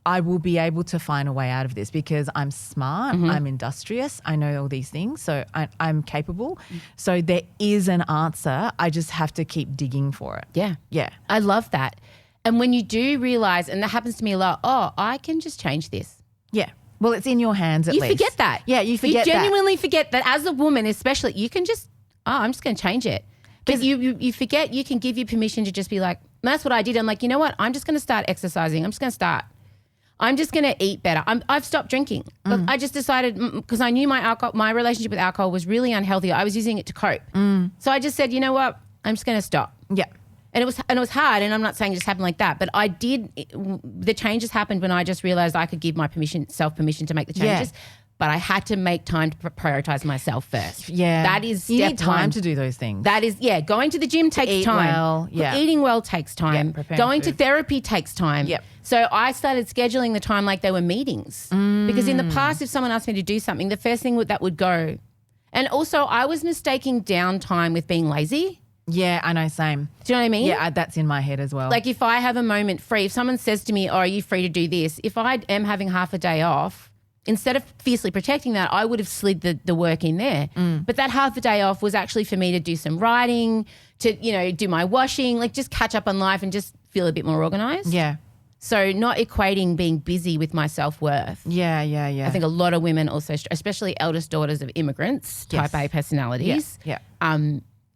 E: I will be able to find a way out of this because I'm smart, I'm industrious, I know all these things, so I'm capable. So there is an answer. I just have to keep digging for it.
A: Yeah.
E: Yeah.
A: I love that. And when you do realise, and that happens to me a lot, I can just change this.
E: Yeah. Well, it's in your hands at least.
A: You forget that.
E: Yeah, you forget that.
A: You genuinely forget that as a woman especially, you can just, I'm just going to change it. But you forget you can give you permission to just be like, that's what I did. I'm like, you know what? I'm just going to start exercising. I'm just going to start. I'm just going to eat better. I've stopped drinking. I just decided because I knew my relationship with alcohol was really unhealthy. I was using it to cope. So I just said, you know what? I'm just going to stop.
E: Yeah.
A: And it was hard, and I'm not saying it just happened like that, but the changes happened when I just realised I could give self permission to make the changes. Yeah. But I had to make time to prioritise myself first.
E: Yeah.
A: That is
E: you
A: step
E: need time
A: one.
E: to do those things.
A: That is, going to the gym takes time.
E: Well, yeah.
A: Eating well takes time.
E: Yeah,
A: going to therapy takes time.
E: Yep.
A: So I started scheduling the time like they were meetings. Because in the past, if someone asked me to do something, the first thing that would go. And also I was mistaking downtime with being lazy.
E: Yeah, I know, same.
A: Do you know what I mean?
E: Yeah, that's in my head as well.
A: Like if I have a moment free, if someone says to me, are you free to do this? If I am having half a day off, instead of fiercely protecting that, I would have slid the work in there. But that half a day off was actually for me to do some writing, to, do my washing, like just catch up on life and just feel a bit more organised.
E: Yeah.
A: So not equating being busy with my self-worth.
E: Yeah.
A: I think a lot of women also, especially eldest daughters of immigrants, type A personalities.
E: Yeah.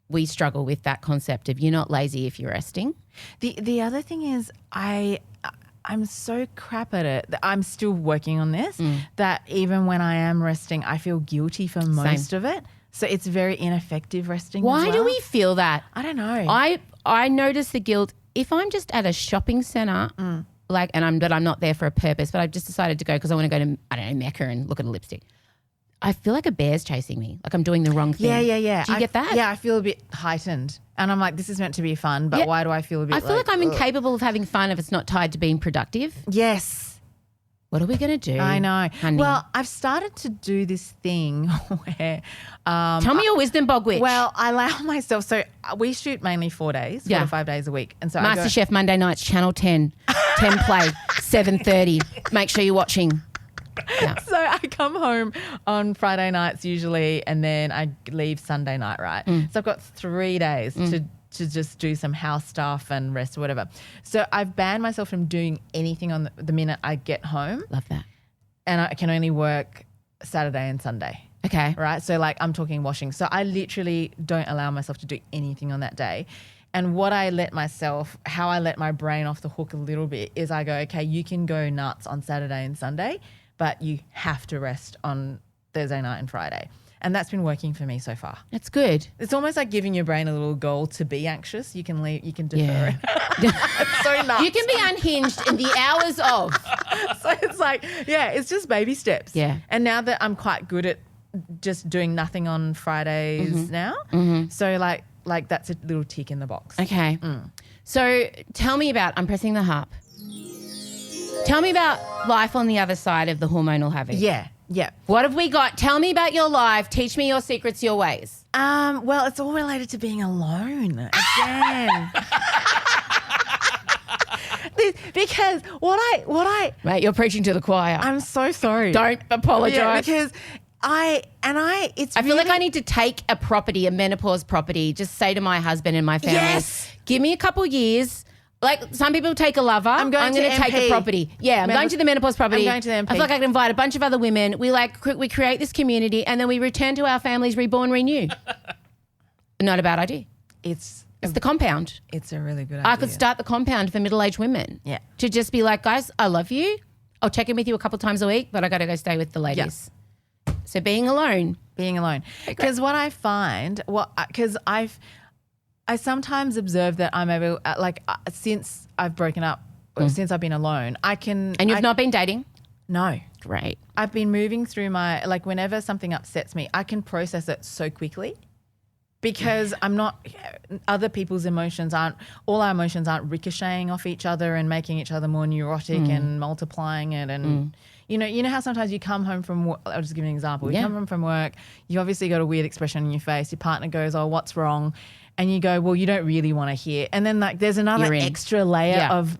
A: We struggle with that concept of you're not lazy if you're resting.
E: The other thing is I'm so crap at it. I'm still working on this, that even when I am resting, I feel guilty for most of it. So it's very ineffective resting.
A: Why
E: as
A: do
E: well.
A: we feel that?
E: I don't know.
A: I notice the guilt if I'm just at a shopping centre, but I'm not there for a purpose, but I've just decided to go because I want to go to, I don't know, Mecca and look at a lipstick. I feel like a bear's chasing me, like I'm doing the wrong thing.
E: Yeah.
A: Do you get that?
E: Yeah, I feel a bit heightened. And I'm like, this is meant to be fun, but why do I feel a bit
A: I feel like I'm incapable of having fun if it's not tied to being productive.
E: Yes.
A: What are we going to do?
E: I know.
A: Honey?
E: Well, I've started to do this thing where
A: tell me your wisdom, Bogwitch.
E: Well, I allow myself. So we shoot mainly 4 days, 4 to 5 days a week. And so
A: Masterchef Monday nights, Channel 10, 10 play, 7:30. Make sure you're watching. Yeah.
E: So I come home on Friday nights usually, and then I leave Sunday night, right? So I've got 3 days to just do some house stuff and rest or whatever. So I've banned myself from doing anything on the minute I get home.
A: Love that.
E: And I can only work Saturday and Sunday.
A: Okay.
E: Right? So like I'm talking washing. So I literally don't allow myself to do anything on that day. And how I let my brain off the hook a little bit is I go, okay, you can go nuts on Saturday and Sunday, but you have to rest on Thursday night and Friday. And that's been working for me so far.
A: That's good.
E: It's almost like giving your brain a little goal to be anxious. You can defer it. It's so nuts.
A: You can be unhinged in the hours of.
E: So it's like, yeah, it's just baby steps.
A: Yeah.
E: And now that I'm quite good at just doing nothing on Fridays now, so like that's a little tick in the box.
A: Okay. So tell me about, I'm pressing the harp. Tell me about life on the other side of the hormonal havoc.
E: Yeah.
A: What have we got? Tell me about your life. Teach me your secrets, your ways.
E: Well, it's all related to being alone again. Because what I
A: Mate, you're preaching to the choir.
E: I'm so sorry.
A: Don't apologise.
E: Yeah, because I
A: feel like I need to take a property, a menopause property, just say to my husband and my family,
E: Yes.
A: give me a couple years. Like some people take a lover.
E: I'm going to
A: take a
E: MP.
A: property. Yeah, I'm going to the menopause property.
E: I'm going to the MP.
A: I feel like I can invite a bunch of other women. We create this community and then we return to our families, reborn, renew. Not a bad idea.
E: It's
A: the compound.
E: It's a really good idea.
A: I could start the compound for middle-aged women.
E: Yeah.
A: To just be like, guys, I love you. I'll check in with you a couple times a week, but I got to go stay with the ladies. Yeah. So being alone.
E: Because what I find, because I sometimes observe that I'm able, since I've broken up, or since I've been alone, I can.
A: And you've not been dating?
E: No.
A: Great.
E: I've been moving through whenever something upsets me, I can process it so quickly. Because I'm not, other people's emotions all our emotions aren't ricocheting off each other and making each other more neurotic and multiplying it. And, you know how sometimes you come home from work, I'll just give you an example. You come home from work, you obviously got a weird expression on your face. Your partner goes, oh, what's wrong? And you go, well, you don't really want to hear. And then there's another extra layer of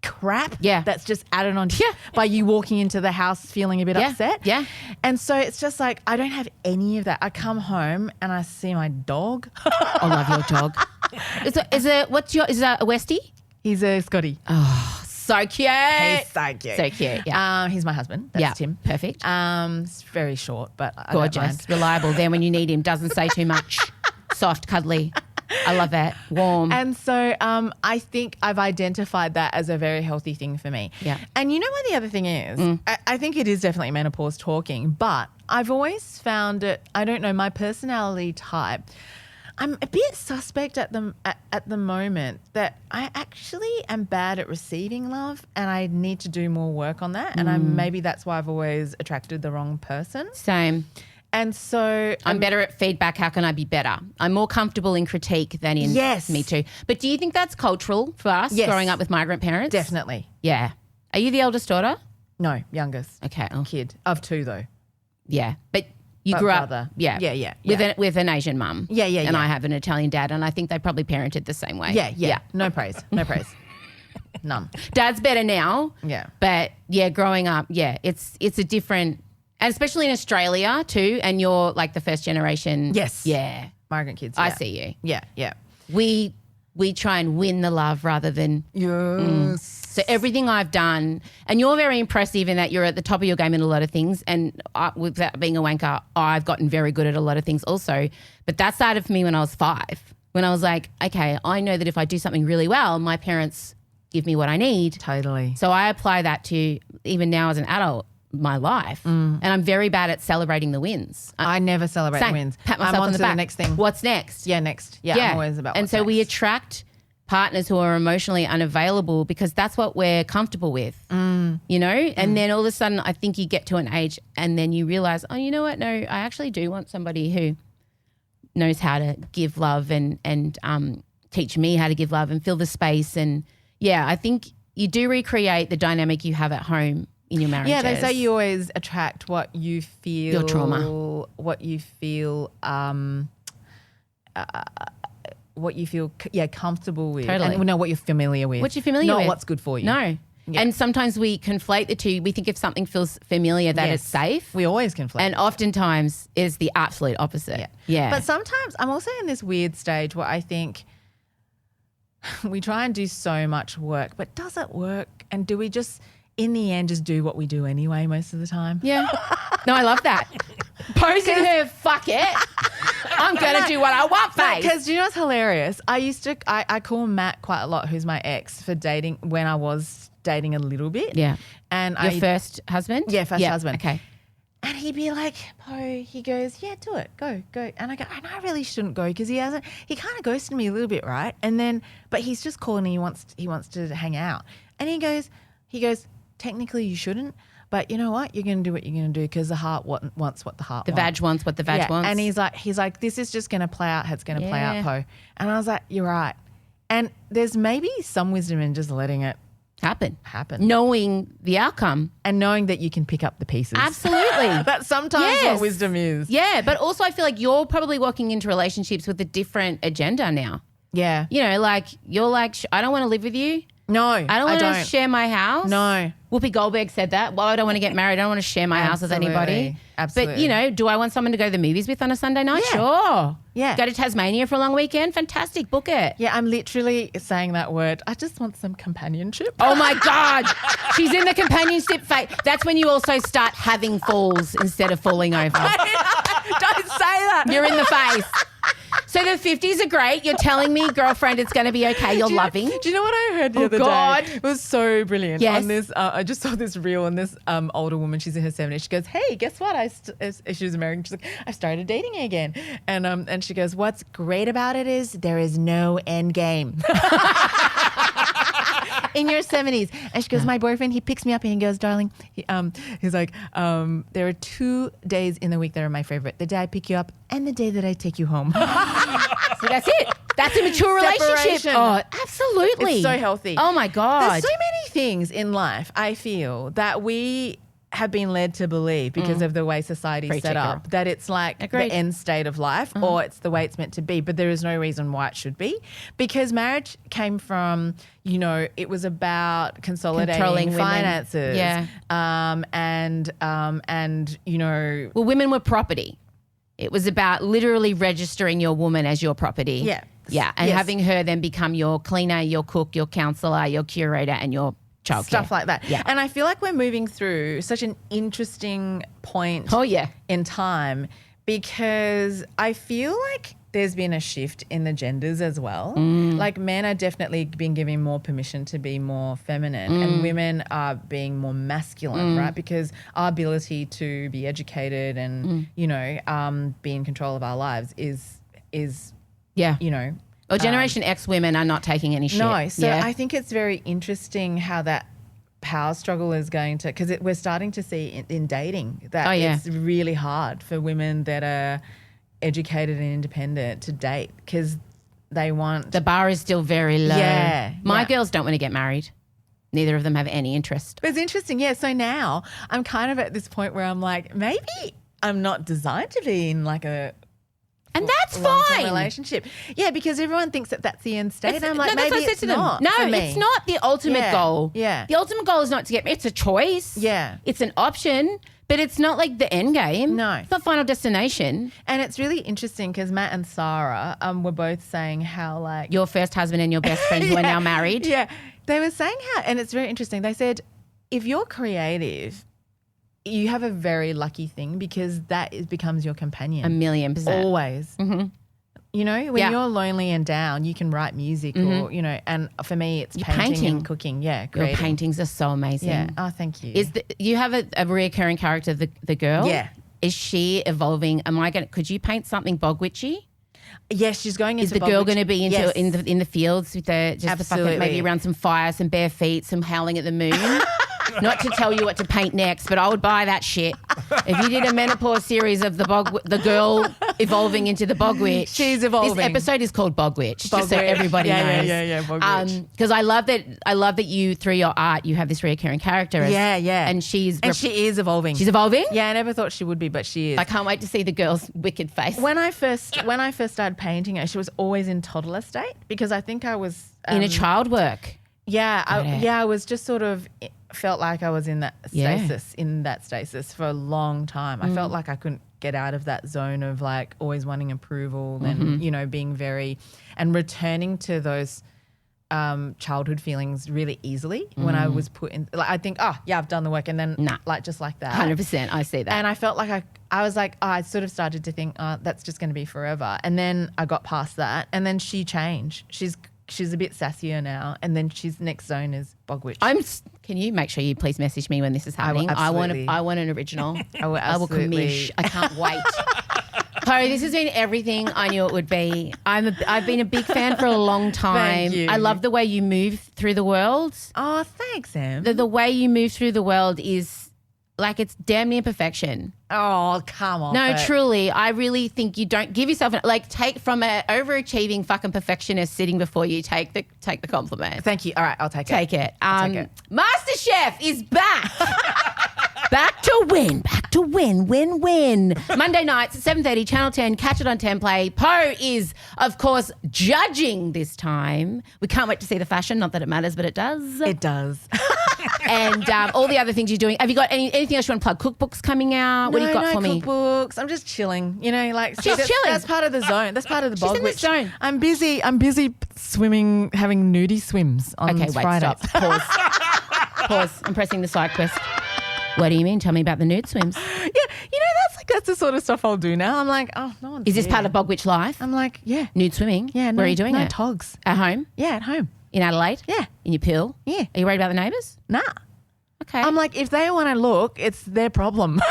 E: crap that's just added on by you walking into the house feeling a bit upset.
A: Yeah.
E: And so it's just like I don't have any of that. I come home and I see my dog.
A: I love your dog. Is that a Westie?
E: He's a Scottie.
A: Oh, so cute.
E: He's so cute.
A: So cute. Yeah.
E: He's my husband. That's Tim.
A: Perfect.
E: It's very short, but I don't mind.
A: Gorgeous. Reliable. There when you need him. Doesn't say too much. Soft, cuddly. I love that. Warm.
E: And so I think I've identified that as a very healthy thing for me.
A: Yeah.
E: And you know what the other thing is? I think it is definitely menopause talking, but I've always found it, I don't know, my personality type, I'm a bit suspect at the moment that I actually am bad at receiving love and I need to do more work on that. And maybe that's why I've always attracted the wrong person.
A: Same.
E: And so
A: I'm better at feedback. How can I be better? I'm more comfortable in critique than in me too. But do you think that's cultural for us growing up with migrant parents?
E: Definitely.
A: Yeah. Are you the eldest daughter?
E: No, youngest.
A: Okay. Oh.
E: Kid of 2 though.
A: Yeah. But you grew up
E: Yeah.
A: with an Asian mum.
E: Yeah.
A: And I have an Italian dad and I think they probably parented the same way.
E: Yeah. No praise. None.
A: Dad's better now.
E: Yeah.
A: But growing up, it's a different. And especially in Australia too, and you're like the first generation.
E: Yes.
A: Yeah.
E: Migrant kids.
A: I see you.
E: Yeah.
A: We try and win the love rather than.
E: Yes.
A: So everything I've done, and you're very impressive in that you're at the top of your game in a lot of things. And without being a wanker, I've gotten very good at a lot of things also. But that started for me when I was 5. When I was like, okay, I know that if I do something really well, my parents give me what I need.
E: Totally.
A: So I apply that to even now as an adult. My life, and I'm very bad at celebrating the wins.
E: I never celebrate the wins.
A: Pat myself
E: I'm
A: on the back.
E: The next thing.
A: What's next?
E: Yeah, next. Yeah, I'm always about.
A: And so we attract partners who are emotionally unavailable because that's what we're comfortable with, you know. And then all of a sudden, I think you get to an age, and then you realize, oh, you know what? No, I actually do want somebody who knows how to give love and teach me how to give love and fill the space. And I think you do recreate the dynamic you have at home. In your marriages.
E: Yeah, they say you always attract what you feel.
A: Your trauma.
E: What you feel. What you feel. Comfortable with.
A: Totally.
E: And what you're familiar with.
A: What you're familiar with.
E: Not what's good for you.
A: No. And sometimes we conflate the two. We think if something feels familiar that it's safe.
E: We always conflate.
A: And oftentimes it's the absolute opposite. Yeah.
E: But sometimes I'm also in this weird stage where I think we try and do so much work, but does it work? And do we just, in the end, just do what we do anyway most of the time?
A: Yeah. No, I love that. Posing her, fuck it. I'm going to do what I want, face.
E: Because you know what's hilarious? I call Matt quite a lot, who's my ex, for dating when I was dating a little bit.
A: Yeah.
E: And
A: Your first husband?
E: Yeah, first husband.
A: Okay.
E: And he'd be like, Poh, he goes, yeah, do it, go. And I go, and I really shouldn't go because he kind of ghosted me a little bit, right? And then, but he's just calling and he wants to hang out. And he goes, technically you shouldn't, but you know what? You're going to do what you're going to do because the heart wants what the heart wants.
A: The vag wants what the vag wants.
E: And he's like, this is just going to play out how it's going to play out, Poh. And I was like, you're right. And there's maybe some wisdom in just letting it
A: happen.
E: Knowing
A: the outcome.
E: And knowing that you can pick up the pieces.
A: Absolutely.
E: That's sometimes what wisdom is.
A: Yeah, but also I feel like you're probably walking into relationships with a different agenda now.
E: Yeah.
A: You know, like you're like, I don't want to live with you.
E: No,
A: I don't want to share my house.
E: No.
A: Whoopi Goldberg said that. Well, I don't want to get married. I don't want to share my house with anybody.
E: Absolutely.
A: But, you know, do I want someone to go to the movies with on a Sunday night?
E: Yeah.
A: Sure.
E: Yeah.
A: Go to Tasmania for a long weekend? Fantastic. Book it.
E: Yeah, I'm literally saying that word. I just want some companionship.
A: Oh, my God. She's in the companionship phase. That's when you also start having falls instead of falling over.
E: Don't say that.
A: You're in the face. So the 50s are great. You're telling me, girlfriend, it's going to be okay. You're loving.
E: Do you know what I heard the other day? It was so brilliant.
A: Yes.
E: On this, I just saw this reel and this older woman, she's in her 70s. She goes, hey, guess what? She was American. She's like, I started dating again. And she goes, what's great about it is there is no end game. In your 70s. And she goes, my boyfriend, he picks me up and he goes, darling, he's like, there are 2 days in the week that are my favorite. The day I pick you up and the day that I take you home.
A: So that's it. That's a mature relationship. Oh, absolutely.
E: It's so healthy.
A: Oh, my God.
E: There's so many things in life, I feel, that we have been led to believe because of the way society's set up, that it's like the end state of life or it's the way it's meant to be, but there is no reason why it should be, because marriage came from, you know, it was about consolidating finances.
A: Yeah.
E: And you know.
A: Well, women were property. It was about literally registering your woman as your property.
E: Yeah.
A: Yeah. And having her then become your cleaner, your cook, your counsellor, your curator and your childcare.
E: Stuff like that.
A: Yeah.
E: And I feel like we're moving through such an interesting point in time, because I feel like there's been a shift in the genders as well. Like men are definitely being given more permission to be more feminine and women are being more masculine, right? Because our ability to be educated and, you know, be in control of our lives is you know.
A: Well, Generation X women are not taking any shit.
E: No, so I think it's very interesting how that power struggle is going to, because we're starting to see in dating that it's really hard for women that are educated and independent to date because they want.
A: The bar is still very low.
E: Yeah.
A: My girls don't want to get married. Neither of them have any interest.
E: But it's interesting. Yeah. So now I'm kind of at this point where I'm like, maybe I'm not designed to be in like a.
A: And that's
E: long-term
A: fine.
E: Relationship. Yeah, because everyone thinks that that's the end state. And I'm like,
A: no,
E: maybe it's not.
A: No,
E: for me.
A: it's not the ultimate goal.
E: Yeah.
A: The ultimate goal is not to get married. It's a choice.
E: Yeah.
A: It's an option, but it's not like the end game.
E: No.
A: It's not final destination.
E: And it's really interesting because Matt and Sarah were both saying how like.
A: Your first husband and your best friend who are now married.
E: Yeah. They were saying how, and it's very interesting. They said, if you're creative, you have a very lucky thing because that becomes your companion.
A: 1,000,000%.
E: Always.
A: Mm-hmm.
E: You know, when you're lonely and down, you can write music or, you know, and for me, it's painting and cooking. Yeah, creating.
A: Your paintings are so amazing.
E: Yeah. Oh, thank you.
A: You have a reoccurring character, the girl?
E: Yeah.
A: Is she evolving? Could you paint something bog witchy?
E: Yes, she's going into.
A: Is the girl going to be into in the fields with the
E: Absolutely.
A: maybe around some fire, some bare feet, some howling at the moon? Not to tell you what to paint next, but I would buy that shit. If you did a menopause series of the girl evolving into the bog witch.
E: She's evolving.
A: This episode is called Bog Witch, just so everybody knows.
E: Yeah, Bog Witch.
A: Because I love that you, through your art, you have this recurring character.
E: And
A: she is
E: evolving.
A: She's evolving?
E: Yeah, I never thought she would be, but she is.
A: I can't wait to see the girl's wicked face.
E: When I first started painting her, she was always in toddler state because I think I was
A: in a child work.
E: I was just sort of felt like I was in that stasis for a long time. I felt like I couldn't get out of that zone of like always wanting approval and, you know, being and returning to those childhood feelings really easily when I was put in, like, I think, I've done the work, and then like just like that.
A: 100%, I see that.
E: And I felt like I was like, I sort of started to think, that's just going to be forever. And then I got past that, and then she changed. She's a bit sassier now, and then she's next zone is Bogwitch.
A: Can you make sure you please message me when this is happening? I want an original.
E: I will commish.
A: I can't wait. Poh, this has been everything I knew it would be. I've been a big fan for a long time.
E: Thank you.
A: I love the way you move through the world.
E: Oh, thanks, Em.
A: The way you move through the world is like it's damn near perfection.
E: Oh, come on.
A: No, truly. I really think you don't give yourself take from an overachieving fucking perfectionist sitting before you, take the compliment.
E: Thank you. All right, I'll take it.
A: Take it.
E: Take it.
A: Masterchef is back. Back to win. Monday nights at 7:30, Channel 10, catch it on 10 Play. Poh is, of course, judging this time. We can't wait to see the fashion. Not that it matters, but it does.
E: It does.
A: And all the other things you're doing. Have you got anything else you want to plug? Cookbooks coming out? What do you got for me?
E: No cookbooks. I'm just chilling. You know, like
A: chilling.
E: That's part of the zone. That's part of the
A: She's
E: bog.
A: in the zone.
E: I'm busy swimming, having nudie swims on Fridays.
A: Stop. Pause. I'm pressing the side quest. What do you mean? Tell me about the nude swims.
E: Yeah, you know, that's the sort of stuff I'll do now. I'm like, no one's
A: Is this
E: here.
A: part of Bogwitch life?
E: I'm like, yeah.
A: Nude swimming?
E: Yeah.
A: Where are you doing it?
E: Togs.
A: At home?
E: Yeah, at home.
A: In Adelaide?
E: Yeah.
A: In your pool?
E: Yeah.
A: Are you worried about the neighbours?
E: Nah.
A: Okay.
E: I'm like, if they want to look, it's their problem.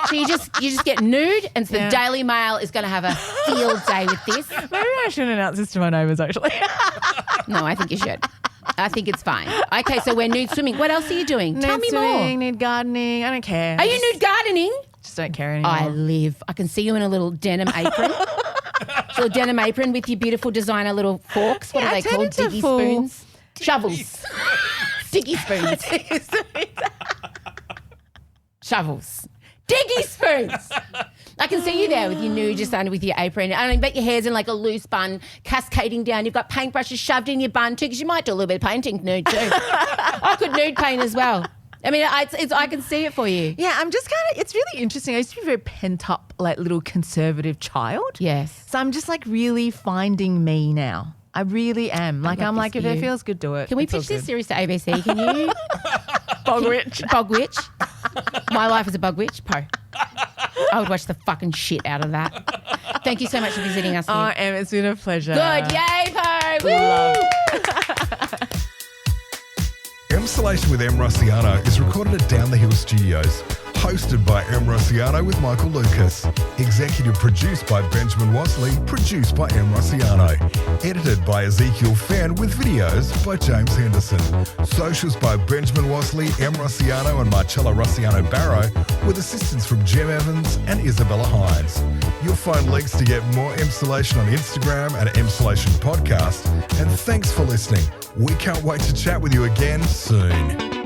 A: So you just get nude, and so the Daily Mail is going to have a field day with this.
E: Maybe I shouldn't announce this to my neighbours, actually.
A: No, I think you should. I think it's fine. Okay, so we're nude swimming. What else are you doing? Tell me more.
E: Nude gardening. I don't care.
A: Are you nude gardening?
E: Just don't care anymore.
A: I can see you in a little denim apron. Little denim apron with your beautiful designer little forks. What are they called? Diggy spoons? Shovels. Diggy spoons. Shovels. Diggy spoons. I can see you there with your nude just under with your apron. I bet your hair's in like a loose bun cascading down. You've got paintbrushes shoved in your bun too, because you might do a little bit of painting nude too. I could nude paint as well. I mean, I can see it for you.
E: Yeah, I'm just kind of, it's really interesting. I used to be a very pent up, like little conservative child.
A: Yes.
E: So I'm just like really finding me now. I really am. Like, I'm like, if it feels good, do it.
A: Can we pitch this series to ABC? Can you?
E: Bogwitch.
A: Bogwitch. My life as a bogwitch. Poh. I would watch the fucking shit out of that. Thank you so much for visiting us here.
E: Oh, Em, it's been a pleasure.
A: Good. Yay, Poh. Woo!
C: Emsolation with Em Rusciano is recorded at Down the Hill Studios. Hosted by Em Rusciano with Michael Lucas. Executive produced by Benjamin Wasley. Produced by Em Rusciano. Edited by Ezekiel Fenn with videos by James Henderson. Socials by Benjamin Wasley, Em Rusciano and Marcella Rusciano Barrow, with assistance from Jem Evans and Isabella Hines. You'll find links to get more Emsolation on Instagram at Emsolation Podcast. And thanks for listening. We can't wait to chat with you again soon.